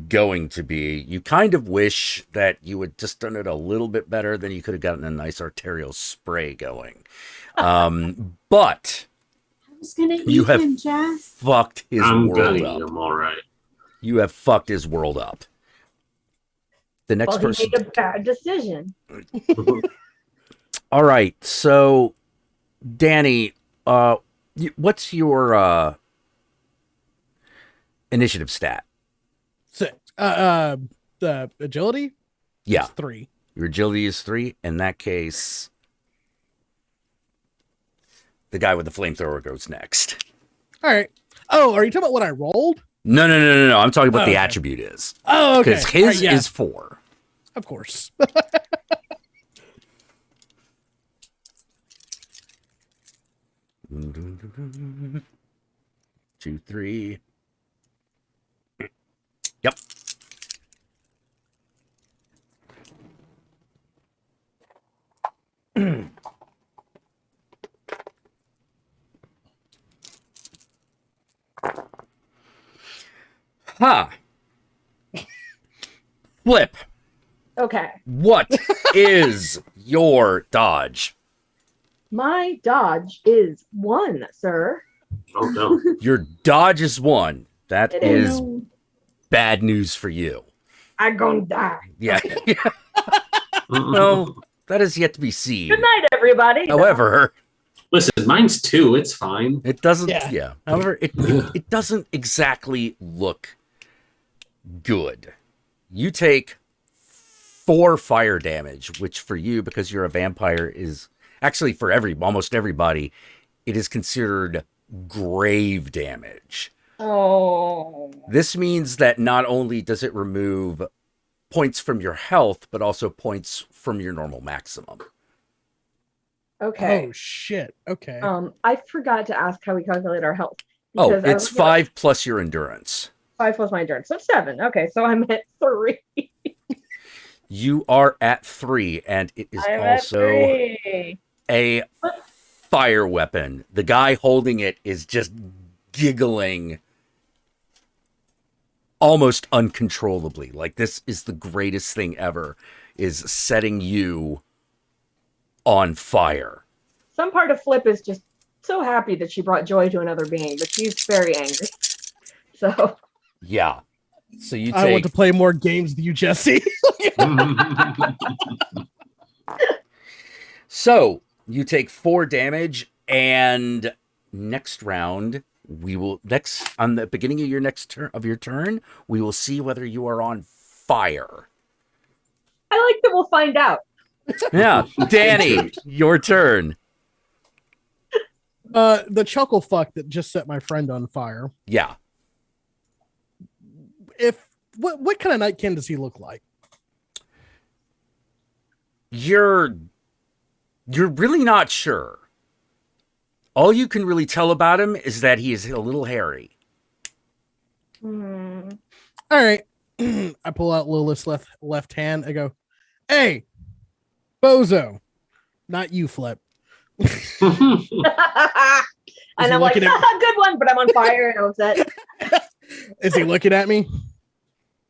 going to be. You kind of wish that you had just done it a little bit better, then you could have gotten a nice arterial spray going. But I was gonna eat You have- him, Jess. fucked his I'm world going to up. eat them all right. You have fucked his world up. The next Well, he person. made a bad decision. All right, so Danny, what's your initiative stat? 6. The agility? Yeah, Is 3. your agility is 3. In that case, the guy with the flamethrower goes next. All right. Oh, are you talking about what I rolled? No. I'm talking about the Okay. attribute is. Oh, okay. Because All his right, yeah, is 4. of course. 2, 3. Yep. Ha. Flip. Okay. What is your dodge? My dodge is 1, sir. Oh, no. Your dodge is 1. That It is No. bad news for you. I gonna die. Yeah. Well, that is yet to be seen. Good night, everybody. However, Listen, mine's 2. It's fine. it doesn't. Yeah. Yeah. However, it doesn't exactly look good. You take 4 fire damage, which for you, because you're a vampire, is actually for almost everybody, it is considered grave damage. Oh. This means that not only does it remove points from your health, but also points from your normal maximum. Okay. Oh shit. Okay. I forgot to ask how we calculate our health. Oh, because I it's was gonna- 5 plus your endurance. 5 plus my endurance. So 7. Okay, so I'm at 3. You are at 3, and it is I'm at also 3. a fire weapon. The guy holding it is just giggling almost uncontrollably. Like, this is the greatest thing ever, is setting you on fire. Some part of Flip is just so happy that she brought joy to another being, but she's very angry. So Yeah. So you I want take to play more games with you, Jesse. So you take 4 damage, and next round on the beginning of your next turn, we will see whether you are on fire. I like that we'll find out. Yeah, Danny, your turn. The chuckle fuck that just set my friend on fire. Yeah, What kind of nightkin does he look like? you're really not sure. All you can really tell about him is that he is a little hairy. Hmm. All right. I pull out Lilith's left hand. I go, "Hey, bozo, not you, Flip." And he I'm like, looking at- good one, but I'm on fire and I'm upset. Is he looking at me?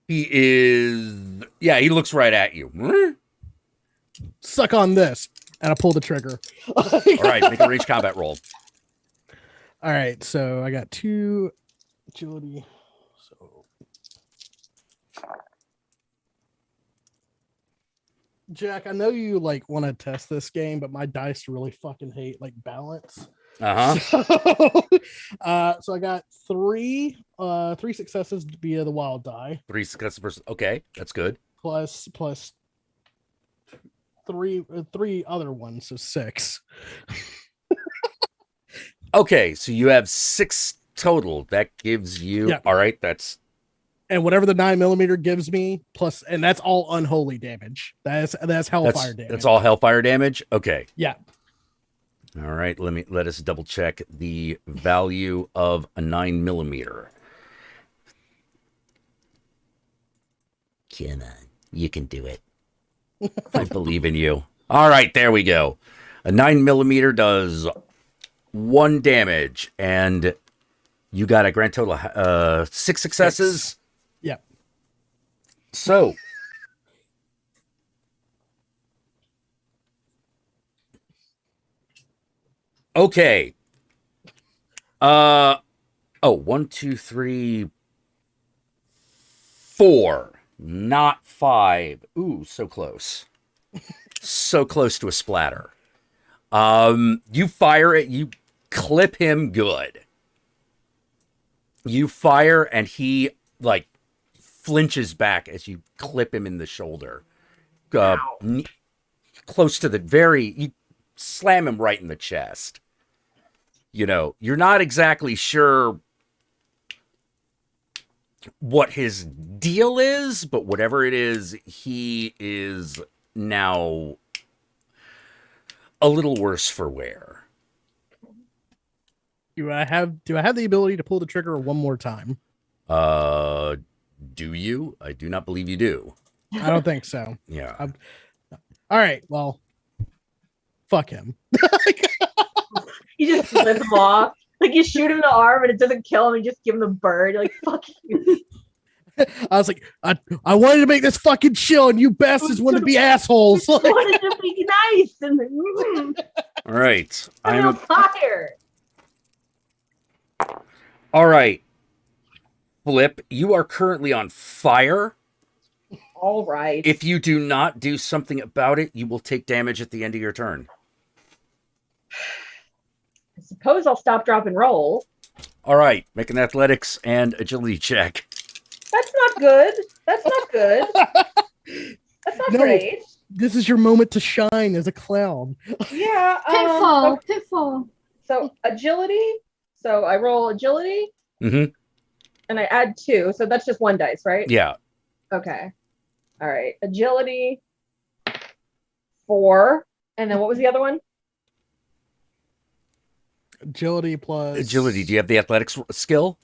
He is. Yeah, he looks right at you. Suck on this, and I pull the trigger. All right, make a range combat roll. All right, so I got 2 agility. So Jack, I know you like want to test this game, but my dice really fucking hate like balance. Uh-huh. So I got 3 successes via the wild die, 3 successes. Okay, that's good. plus three other ones, so 6. Okay, so you have 6 total. That gives you. Yeah. All right, that's And whatever the 9mm gives me, plus, and that's all unholy damage. That's hellfire damage. That's all hellfire damage. Okay. Yeah. All right. Let us double check the value of a 9mm. Come on, you can do it. I believe in you. All right, there we go. A 9mm does 1 damage, and you got a grand total of 6 successes. Yeah. So, okay. 1, 2, 3, 4, not 5. Ooh, so close. So close to a splatter. You fire it, you clip him good. You fire and he like flinches back as you clip him in the shoulder. Close to you slam him right in the chest. You know, you're not exactly sure what his deal is, but whatever it is, he is now a little worse for wear. Do I have the ability to pull the trigger one more time? Do you? I do not believe you do. I don't think so. Yeah. All right. Well, fuck him. You just flip him off. Like you shoot him in the arm and it doesn't kill him, and just give him the bird. You're like, fuck you. I was like, I wanted to make this fucking chill, and you bastards want to be assholes. I wanted to be nice and All right. I'm on fire. All right. Flip, you are currently on fire. All right. If you do not do something about it, you will take damage at the end of your turn. I suppose I'll stop, drop, and roll. All right. Make an athletics and agility check. That's not good. That's not good. That's not great. This is your moment to shine as a clown. Yeah. Pitfall. Okay. Pitfall. So agility. So I roll agility. Mm-hmm. And I add 2. So that's just 1 dice, right? Yeah. Okay. All right. Agility 4. And then what was the other one? Agility plus Agility. Do you have the athletics skill?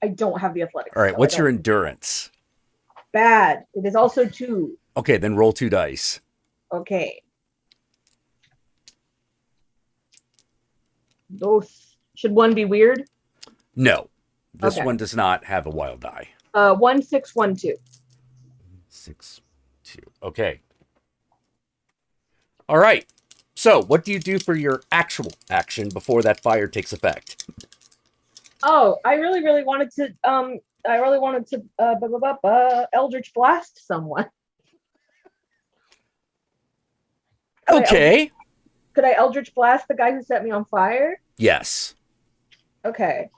I don't have the athletics. All right. so What's I your don't. endurance? Bad. It is also 2. Okay, then roll 2 dice. Okay. Those should one be weird? No. This Okay. one does not have a wild die. 1, 6, 1, 2. 6, 2. Okay. All right. So, what do you do for your actual action before that fire takes effect? Oh, I really wanted to Eldritch Blast someone. Okay. Could I Eldritch Blast the guy who set me on fire? Yes. Okay.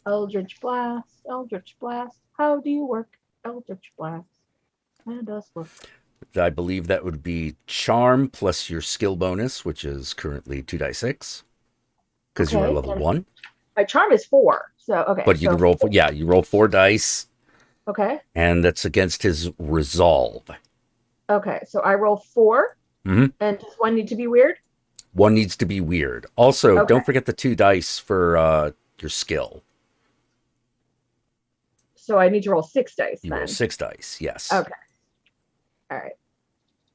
Eldritch Blast, Eldritch Blast. How do you work Eldritch Blast? How does work? I believe that would be charm plus your skill bonus, which is currently 2d6. Because you are Okay, level and 1. My charm is 4. So okay. But you so, can roll, you roll 4 dice, Okay. and that's against his resolve. Okay. So I roll 4. Mhm. And does one need to be weird? 1 needs to be weird. Also, Okay. don't forget the 2 dice for your skill. So I need to roll 6 dice You then. roll 6 dice, yes. Okay. All right.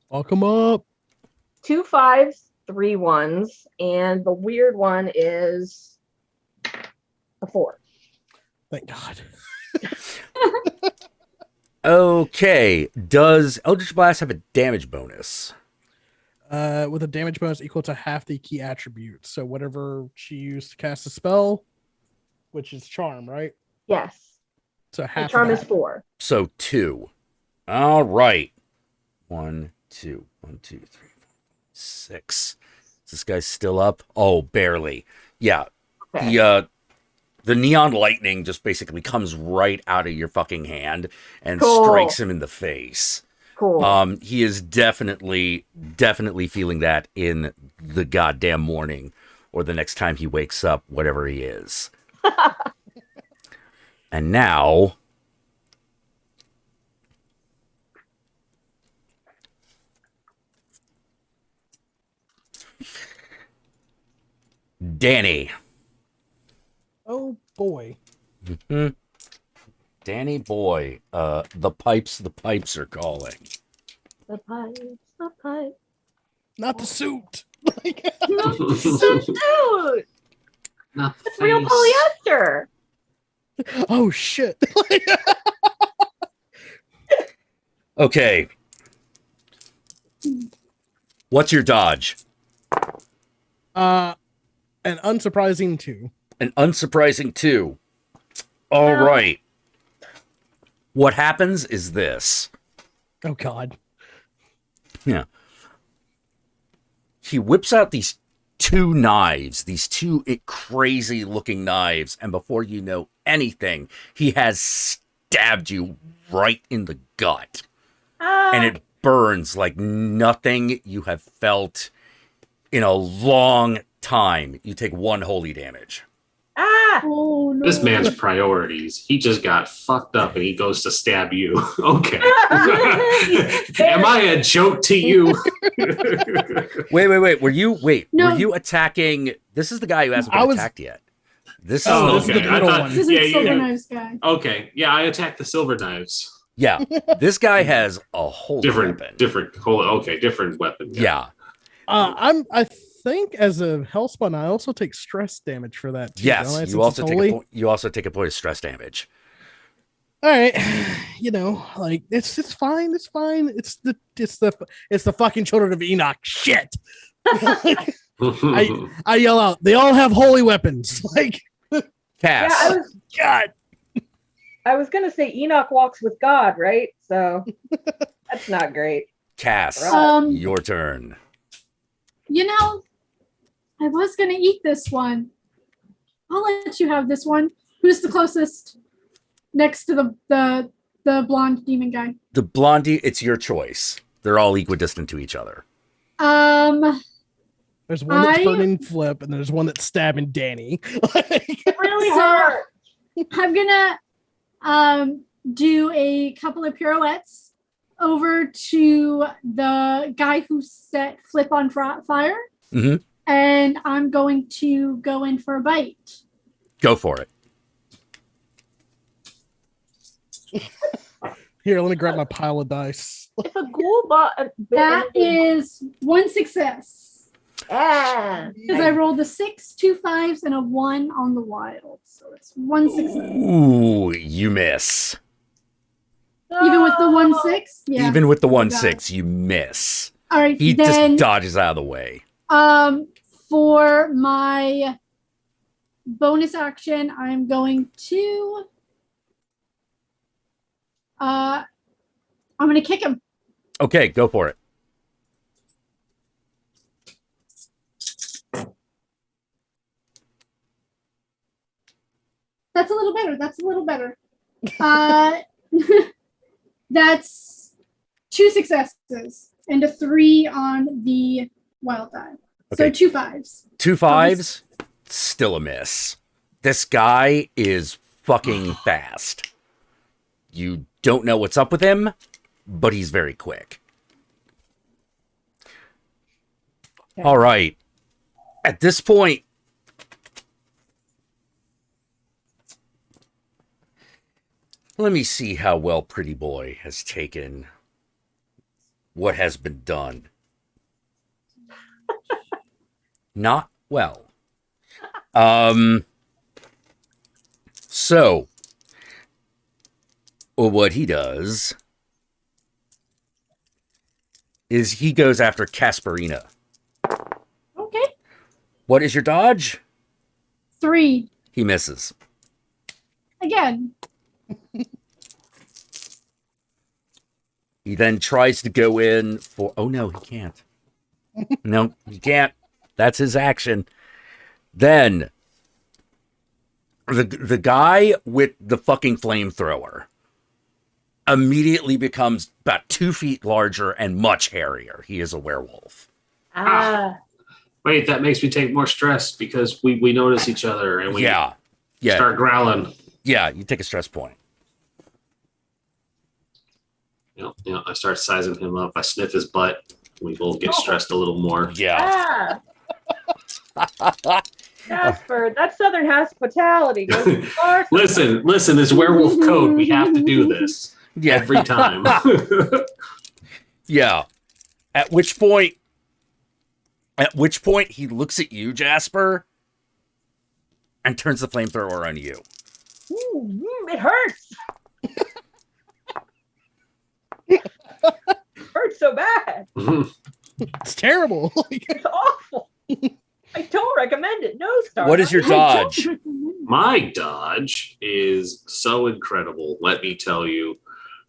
Welcome up. 2 5s, 3 1s, and the weird one is a 4. Thank God. Okay. Does Eldritch Blast have a damage bonus? With a damage bonus equal to half the key attribute. So whatever she used to cast a spell, which is charm, right? Yes. So My half. charm of is that. 4. So 2. All right. 1, 2, 1, 2, 3, 4, 6. Is this guy still up? Oh, barely. Yeah. Okay. The neon lightning just basically comes right out of your fucking hand and Cool. strikes him in the face. Cool. He is definitely feeling that in the goddamn morning or the next time he wakes up, whatever he is. And now, Danny. Oh boy. Danny boy, the pipes are calling. The pipes, the pipes. Not the suit. Not the suit. Not the It's real face. polyester. Oh shit. Okay. What's your dodge? An unsurprising 2. An unsurprising 2. All right. What happens is this. Oh god. Yeah. He whips out these 2 knives, these 2 crazy looking knives, and before you know anything, he has stabbed you right in the gut. And it burns like nothing you have felt in a long time. You take 1 holy damage. Oh no. This man's priorities. He just got fucked up and he goes to stab you. Okay. Am I a joke to you? Wait. Were No. you attacking? This is the guy who hasn't I been was- attacked yet. This is Oh, this is the okay. I middle thought, one. This isn't yeah, Silver yeah. Knives guy. Okay. Yeah, I attacked the silver knives. yeah. This guy has a holy Different, weapon. different weapon. Yeah. I think as a hellspawn, I also take stress damage for that too. don't I, Yes. since You also it's take holy? you also take a point of stress damage. All right, like it's fine. It's fine. It's the fucking children of Enoch. Shit. I yell out. They all have holy weapons. Like Cass. God. I was gonna say Enoch walks with God, right? So that's not great. Cass. Um, Your turn. You know, I was gonna eat this one. I'll let you have this one. Who's the closest next to the blonde demon guy? The blondie. It's your choice. They're all equidistant to each other. There's one that's I- burning Flip, and there's one that's stabbing Danny. It's really So- hard. I'm gonna do a couple of pirouettes over to the guy who set Flip on fire, Mhm. and I'm going to go in for a bite. Go for it. Here, let me grab my pile of dice. If a ghoul That is 1 success because I I rolled a 6, 2 5s, and a 1 on the wild, so it's 1 success. Ooh, you miss. Even with the 1 6, yeah. Even with the got 1/6, you miss. All right, He then just dodges out of the way. for my bonus action, I'm going to I'm going to kick him. Okay, go for it. That's a little better. That's a little better. That's 2 successes and a 3 on the wild die. So Okay. 2 5s. 2 5s, still a miss. This guy is fucking fast. You don't know what's up with him, but he's very quick. Okay. All right. At this point, let me see how well Pretty Boy has taken what has been done. Not well. So, what he does is he goes after Casperina. Okay. What is your dodge? 3 He misses. again. He then tries to go in for... Oh, no, he can't. No, he can't. That's his action. Then, the guy with the fucking flamethrower immediately becomes about 2 feet larger and much hairier. He is a werewolf. Wait, that makes me take more stress because we notice each other and we Yeah. start growling. Yeah, you take a stress point. I start sizing him up. I sniff his butt. We both get stressed a little more. Yeah. Jasper, that Southern hospitality goes too far. Listen, this werewolf code. We have to do this Yeah. every time. Yeah. At which point he looks at you, Jasper, and turns the flamethrower on you. It hurts. It hurts so bad. It's terrible. It's awful. I don't recommend it. No, Star. What is your dodge? My dodge is so incredible. Let me tell you.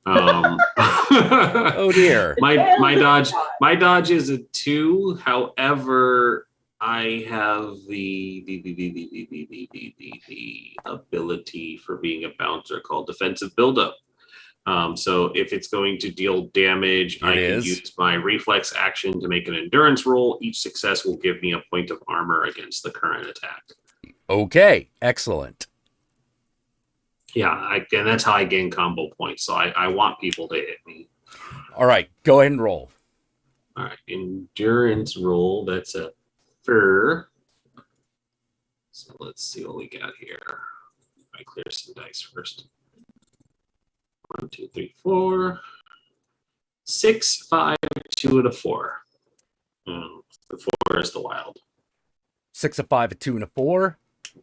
Oh dear. My dodge is a 2. However, I have the ability for being a bouncer called defensive buildup. So if it's going to deal damage, I can use my reflex action to make an endurance roll. Each success will give me a point of armor against the current attack. Okay, excellent. Yeah, and that's how I gain combo points. So I want people to hit me. All right, go ahead and roll. All right, endurance roll. That's a fur. So let's see what we got here. I clear some dice first. 1, 2, 3, 4, 6, 5, 2, and a 4. The 4 is the wild. 6, a 5, a 2, and a 4.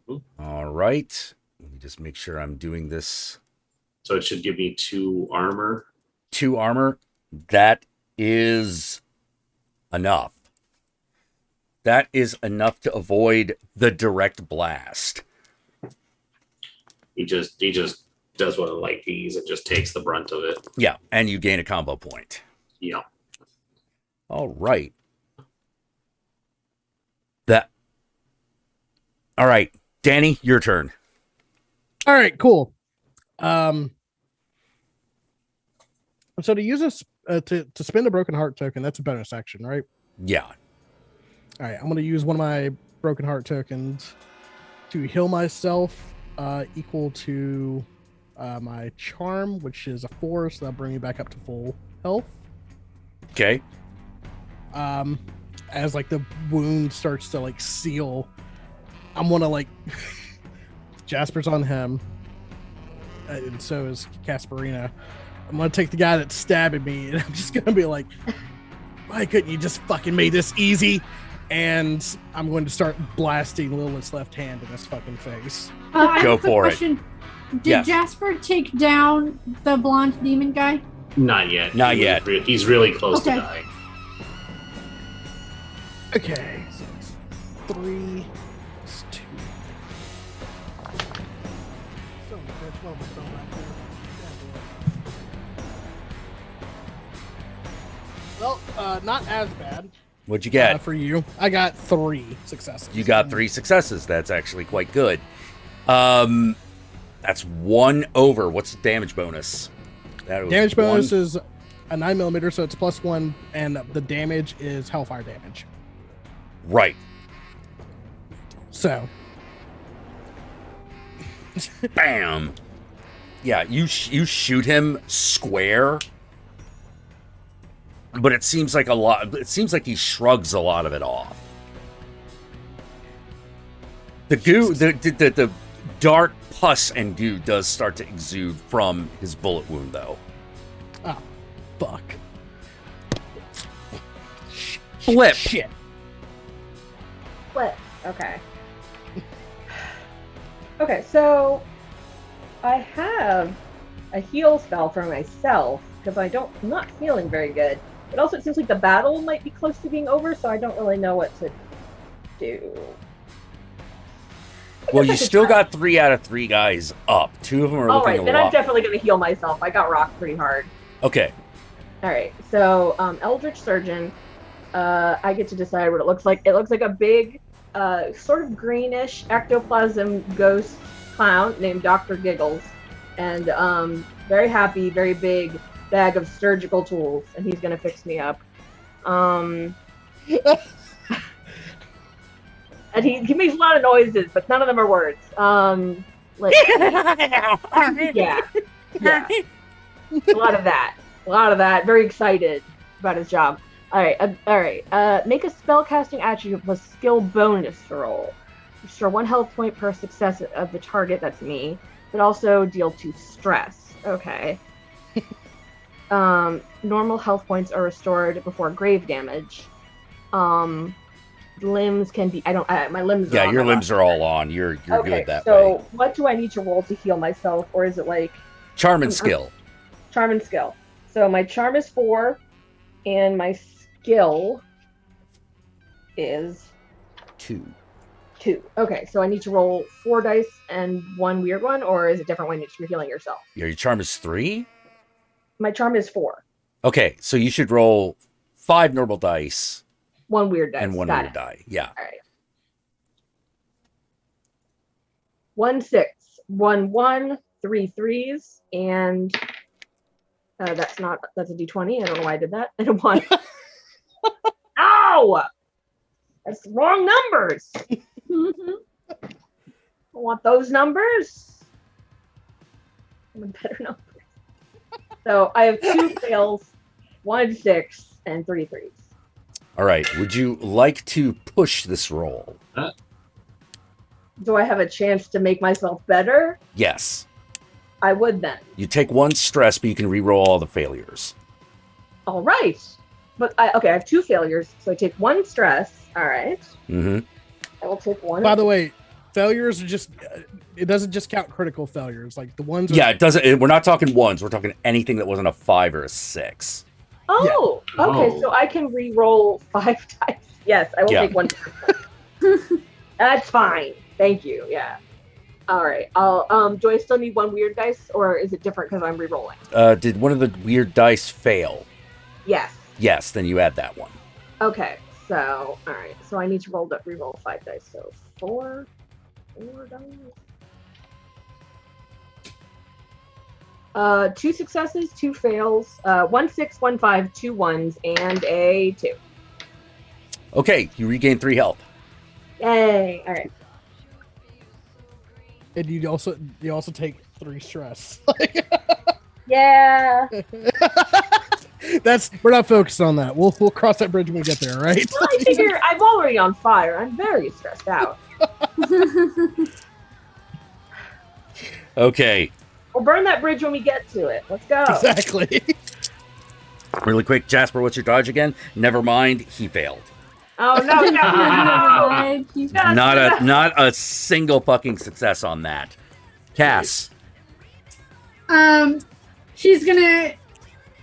Mm-hmm. All right. Let me just make sure I'm doing this. So it should give me 2 armor. 2 armor. That is enough. That is enough to avoid the direct blast. He just does one like these and just takes the brunt of it. Yeah, and you gain a combo point. Yeah. All right. All right, Danny, your turn. All right, cool. So to use this to spend a broken heart token, that's a bonus action, right? Yeah. All right, I'm going to use one of my broken heart tokens to heal myself, equal to my charm, which is a 4, so that'll bring me back up to full health. Okay. As like the wound starts to like seal, I'm gonna like Jasper's on him, and so is Casperina. I'm gonna take the guy that's stabbing me, and I'm just gonna be like, why couldn't you just fucking made this easy? And I'm going to start blasting Lilith's left hand in his fucking face. I have Go a quick for it. question. Did Yes. Jasper take down the blonde demon guy? Not yet. Not yet. He's really close to Okay. dying. Okay, so it's 3, it's 2. So bitch, what was going on there? Well, not as bad What'd you get? for you. I got 3 successes. You got 3 successes. That's actually quite good. That's 1 over. What's the damage bonus? That was Damage bonus 1. is a 9mm, so it's +1, and the damage is hellfire damage. Right. So, Bam. Yeah, you shoot him square, but it seems like he shrugs a lot of it off. The goo, the dark pus and goo does start to exude from his bullet wound, though. oh, fuck. Flip. Shit. Flip. Okay. Okay, so I have a heal spell for myself because I'm not feeling very good. But also, it seems like the battle might be close to being over, so I don't really know what to do. Well, you still got 3 out of 3 guys up. 2 of them are All looking right, a then I'm lot. definitely going to heal myself. I got rocked pretty hard. Okay. All right, so Eldritch Surgeon, I get to decide what it looks like. It looks like a big, sort of greenish ectoplasm ghost clown named Dr. Giggles. and very happy, very big bag of surgical tools, and he's gonna fix me up. And he makes a lot of noises, but none of them are words. Like yeah, a lot of that. Very excited about his job. All right. Make a spellcasting attribute plus skill bonus roll. Restore 1 health point per success of the target. That's me, but also deal 2 stress. Okay. Normal health points are restored before grave damage. Limbs can be. I don't. My limbs. Yeah, are on your my limbs left. are all on. You're good that so way. what do I need to roll to heal myself, or is it like Charm and skill. charm and skill? So my charm is 4, and my skill is 2. 2. Okay, so I need to roll 4 dice and 1 weird one, or is it different when you're healing yourself? Yeah, your charm is 3. My charm is 4. Okay, so you should roll 5 normal dice 1 weird dice. and 1 Got weird it. die. Yeah. All right. 1 6, 1 1, 3 3s, and that's a d20. I don't know why I did that. And a 1. Ow! That's the wrong numbers. I want those numbers. I want better numbers. So I have 2 fails, 1 6, and 3 3s. All right. Would you like to push this roll? Do I have a chance to make myself better? Yes. I would then. You take 1 stress, but you can re-roll all the failures. All right. But I have 2 failures, so I take 1 stress. All right. Mm-hmm. I will take 1. By the way, failures are just, it doesn't just count critical failures. Like the ones. Yeah, it doesn't. We're not talking 1s. We're talking anything that wasn't a 5 or a 6. Oh, Yeah. okay. Oh. So I can re-roll 5 dice. Yes, I will Yeah. take 1. That's fine. Thank you. Yeah. All right. I'll. Do I still need 1 weird dice, or is it different because I'm re-rolling? Did one of the weird dice fail? Yes. Yes, then you add that one. Okay. So all right. So I need to re-roll 5 dice. So 4 dice. 2 successes, 2 fails, 1 6, 1 5, 2 1s, and a 2. Okay, you regain 3 health. Yay! All right. And you also take 3 stress. Yeah. We're not focused on that. We'll cross that bridge when we get there, right? Well, I figure I'm already on fire. I'm very stressed out. Okay, We'll burn that bridge when we get to it. Let's go. Exactly. really quick, Jasper, what's your dodge again? Never mind, he failed. Oh no! Not a single fucking success on that. Cass. She's gonna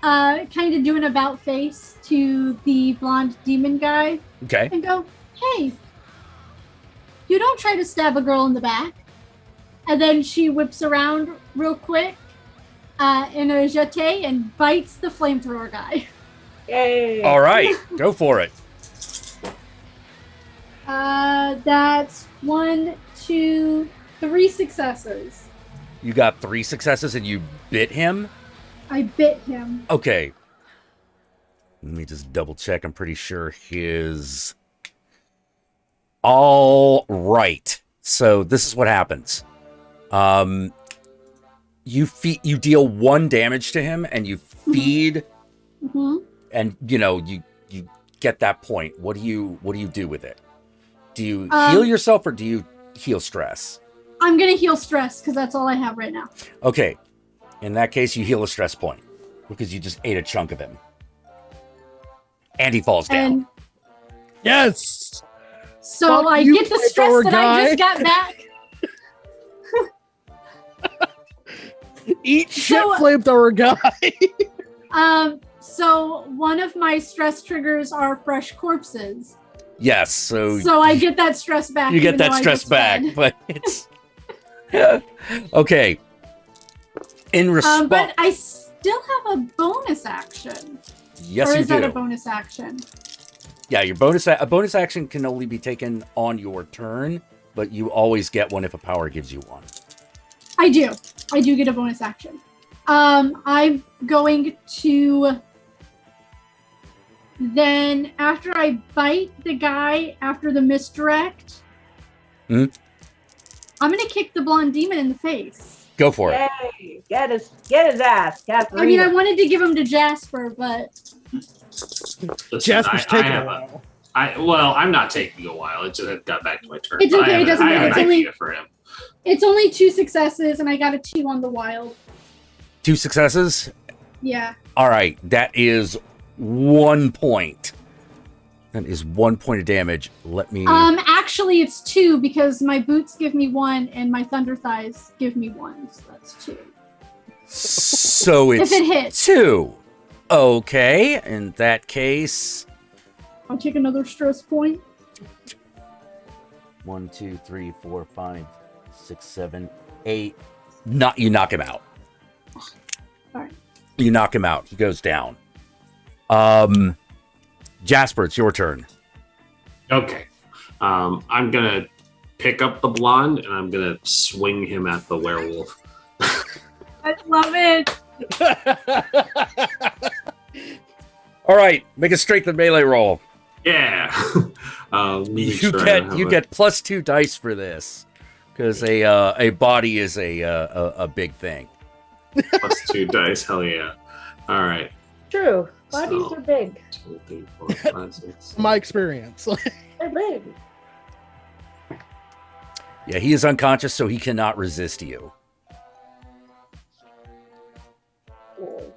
kind of do an about face to the blonde demon guy Okay. and go, "Hey, you don't try to stab a girl in the back." And then she whips around real quick in a jeté and bites the flamethrower guy. Yay! All right, go for it. That's 1, 2, 3 successes. You got 3 successes and you bit him? I bit him. Okay. Let me just double check. I'm pretty sure his... All right. So this is what happens. You deal 1 damage to him and you feed Mm-hmm. and you get that point. What do you do with it? Do you heal yourself or do you heal stress? I'm gonna heal stress because that's all I have right now. Okay. In that case, you heal a stress point because you just ate a chunk of him. And he falls down. And Yes. so Fuck I you, get the stress flamethrower that I just guy. got back. Eat shit, So- flamethrower guy. So one of my stress triggers are fresh corpses. Yes, so So I get that stress back. you get even though that I stress just back, fed. but it's okay. In response, But I still have a bonus action. yes, or you is that a do. bonus action? Yeah, your a bonus action can only be taken on your turn, but you always get one if a power gives you one. I do. I do get a bonus action. I'm going to then, after I bite the guy after the misdirect, I'm going to kick the blonde demon in the face. Go for it. Yay! Get his ass, Catherine. I mean, I wanted to give him to Jasper, but Listen, Jasper's I taking a have while. Well, I'm not taking a while. It just got back to my turn. It's But okay, I it doesn't I have matter. an It's only- idea for him. it's only 2 successes, and I got a 2 on the wild. 2 successes. Yeah. All right, that is 1 point. That is 1 point of damage. Let me. Actually, it's 2 because my boots give me 1 and my thunder thighs give me 1, so that's 2. So it's If it hits. 2. Okay, in that case, I'll take another stress point. 1, 2, 3, 4, 5, 6, 7, 8. You knock him out. All right. You knock him out. He goes down. Jasper, it's your turn. Okay. I'm gonna pick up the blonde and I'm gonna swing him at the werewolf. I love it. All right, make a strength and melee roll. Yeah. Make You sure I get have you a- get +2 dice for this because a body is a big thing. +2 dice. Hell yeah. All right. True. Bodies So- are big. 2, 3, 4, 5, 6. My experience. They're big. Yeah, he is unconscious, so he cannot resist you. Cool.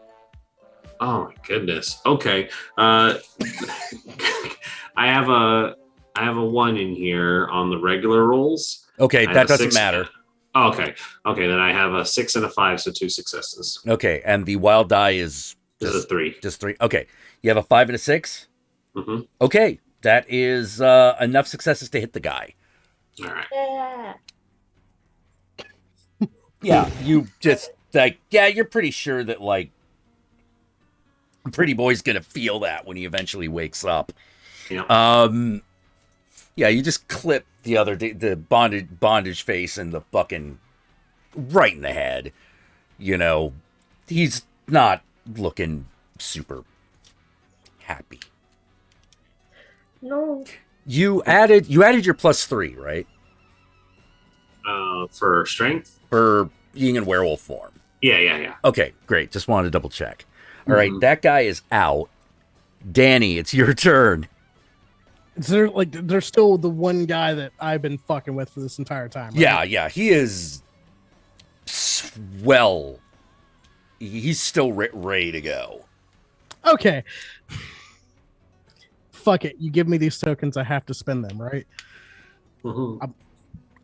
Oh my goodness. Okay. I have a 1 in here on the regular rolls. Okay, I have that a doesn't 6. matter. Oh, okay. Okay, then I have a 6 and a 5, so 2 successes. Okay, and the wild die is This is a 3. just 3. Okay, you have a 5 and a 6. Mm-hmm. Okay, that is enough successes to hit the guy. All right. Yeah. Yeah, you just you're pretty sure that Pretty Boy's gonna feel that when he eventually wakes up. Yeah. Yeah, you just clip the bondage face in the fucking right in the head. You know, he's not looking super happy. No. You added your +3, right? For strength. For being in werewolf form. Yeah. Okay, great. Just wanted to double check. All right, Mhm. that guy is out. Danny, it's your turn. Is there there's still the one guy that I've been fucking with for this entire time? Right? Yeah, he is well. He's still ready to go. Okay. Fuck it. You give me these tokens, I have to spend them, right? Mhm.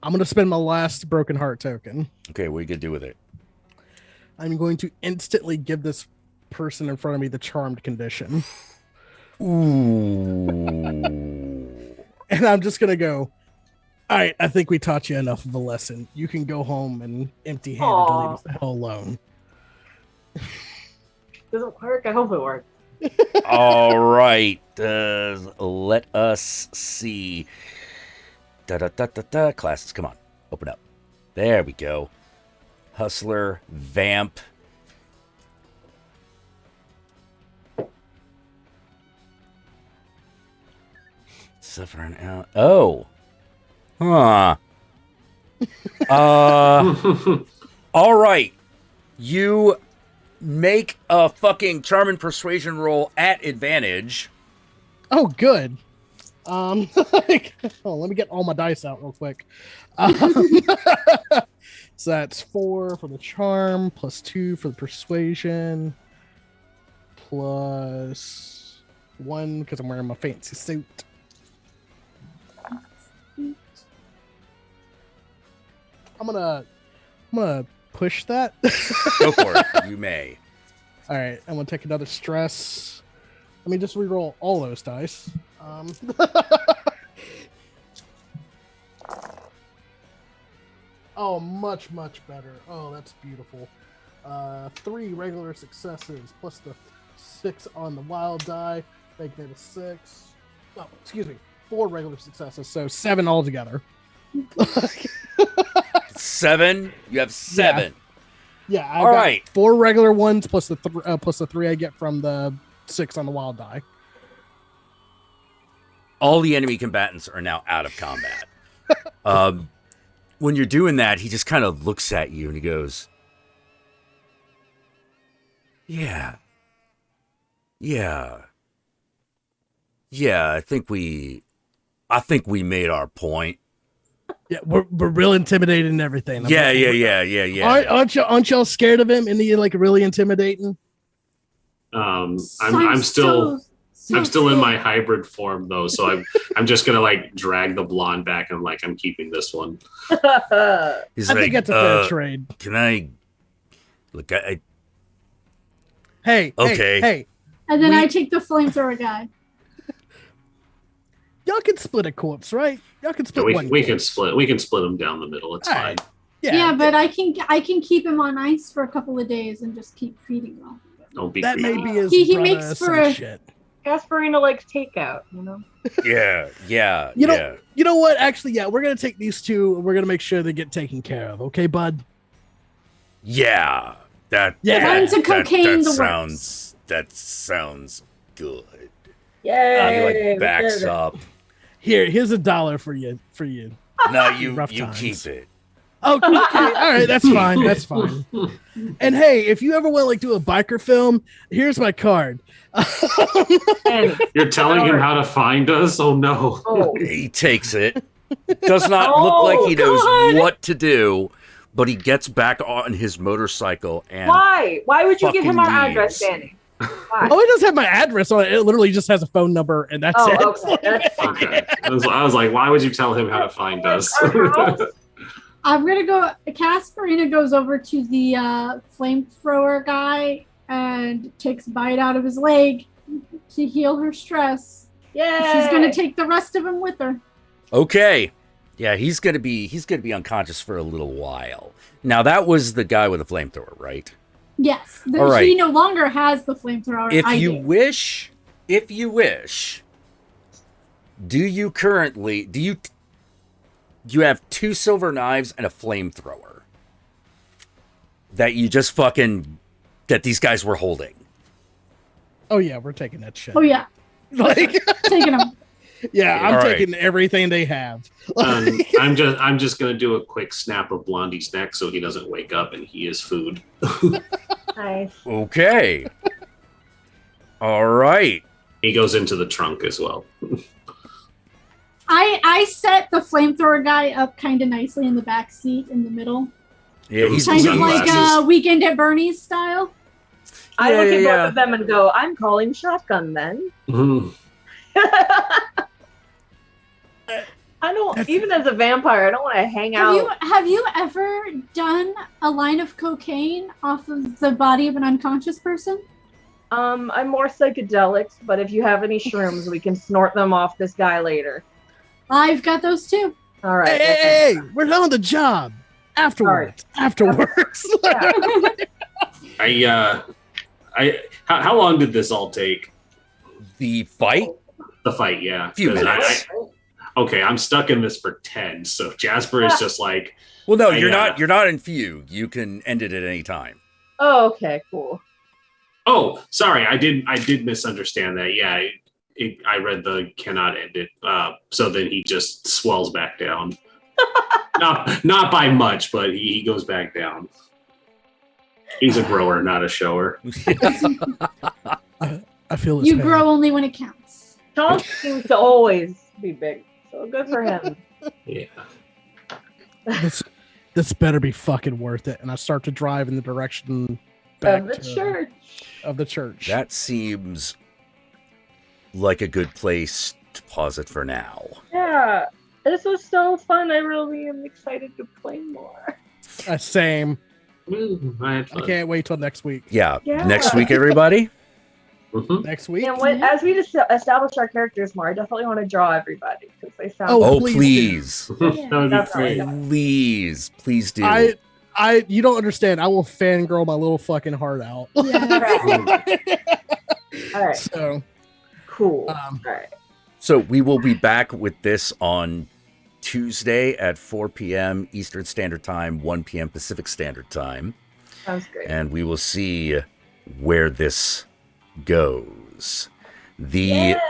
I'm gonna spend my last broken heart token. Okay, what are you gonna do with it? I'm going to instantly give this person in front of me the charmed condition. Ooh. And I'm just gonna go, all right, I think we taught you enough of a lesson. You can go home and empty-handed and leave Aw. us the hell alone. Does it work? I hope it works. All right. Let us see. Classes, come on. Open up. There we go. Hustler, Vamp. Suffering out. Oh. Huh. All right. You make a fucking charm and persuasion roll at advantage. Oh, good. Hold on, let me get all my dice out real quick. So that's 4 for the charm, +2 for the persuasion, +1 because I'm wearing my fancy suit. I'm gonna push that. Go for it. You may. All right, I'm gonna take another stress. Let me just re-roll all those dice. Oh, much better. Oh, that's beautiful. 3 regular successes plus the 6 on the wild die, making it a 6. Oh, excuse me, 4 regular successes, so 7 altogether. 7? You have 7. Yeah, I've All got right. 4 regular ones plus the 3 I get from the 6 on the wild die. All the enemy combatants are now out of combat. When you're doing that, he just kind of looks at you and he goes, Yeah. I think we made our point. Yeah, we're real intimidating and everything. Yeah. Aren't y'all scared of him? Isn't he like really intimidating? I'm still in my hybrid form though, so I'm just gonna like drag the blonde back and like I'm keeping this one. He's I like, think that's a fair trade. Can I look? Hey, Okay. hey, And then I take the flamethrower guy. y'all can split a corpse, right? Y'all can split one. We can split them down the middle. It's All fine. right. Yeah, but I can keep him on ice for a couple of days and just keep feeding him. Don't be that may greedy. be his He brother makes or for some a- shit. Gasparina likes takeout, you know? Yeah. You know what? Actually, yeah, we're gonna take these two and we're gonna make sure they get taken care of. Okay, bud? Yeah. Tons of cocaine, the that sounds good. Yay! He like we backs did it. up. Here's $1 for you. No, you Rough you times. keep it. Okay, all right, that's fine. That's fine. And hey, if you ever want to like do a biker film, here's my card. And You're telling him how to find us? Oh no. oh, He takes it. Does not look like he knows what to do, but he gets back on his motorcycle and why? Why would you give him our fucking address, leaves. Danny? Why? Oh, it does have my address on it. It literally just has a phone number, and that's it. Oh, okay, that's fine. Okay. I was like, why would you tell him how to find us? Our house? I'm gonna go. Casperina goes over to the flamethrower guy and takes a bite out of his leg to heal her stress. Yay! She's gonna take the rest of him with her. okay. Yeah, he's gonna be unconscious for a little while. Now that was the guy with the flamethrower, right? Yes, All right. he no longer has the flamethrower. If I you do. wish, do you have 2 silver knives and a flamethrower that you just that these guys were holding? Oh yeah, we're taking that shit. Oh yeah, Like, taking him. yeah, I'm All right. taking everything they have. I'm just gonna do a quick snap of Blondie's neck so he doesn't wake up and he is food. Nice. Okay. All right. He goes into the trunk as well. I set the flamethrower guy up kind of nicely in the back seat in the middle, Yeah, he's kind of Sunglasses. like Weekend at Bernie's style. I look at Yeah. both of them and go, I'm calling shotgun then. Mhm. I don't, even as a vampire, I don't want to hang out. Have you ever done a line of cocaine off of the body of an unconscious person? I'm more psychedelics, but if you have any shrooms, we can snort them off this guy later. I've got those too. All right. Hey, we're on the job. Afterwards. How long did this all take? The fight? The fight, yeah. Few 'Cause minutes. Okay, I'm stuck in this for 10, so Jasper is just like, Well, no, I, you're uh, not. You're not in few. You can end it at any time. Oh, okay, cool. oh, sorry, I did misunderstand that. Yeah, I read the cannot end it. So then he just swells back down. not by much, but he goes back down. He's a grower, not a shower. I feel this You pain. grow only when it counts. Tom seems to always be big, so good for him. Yeah. This better be fucking worth it. And I start to drive in the direction back Of the to- church. Of the church. That seems like a good place to pause it for now. Yeah, this was so fun. I really am excited to play more. Same. I had I fun. can't wait till next week. Yeah. Yeah. Next week, everybody. Mhm. Next week. And as we just establish our characters more, I definitely want to draw everybody because they sound. Oh, Oh, please please, Yeah, That would be that's great. right. please do. You don't understand. I will fangirl my little fucking heart out. All right, So, cool. um, All right. So we will be back with this on Tuesday at 4 p.m. Eastern Standard Time, 1 p.m. Pacific Standard Time. Sounds great. And we will see where this goes. The Yeah.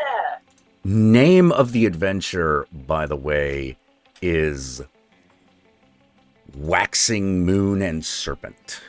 name of the adventure, by the way, is Waxing Moon and Serpent.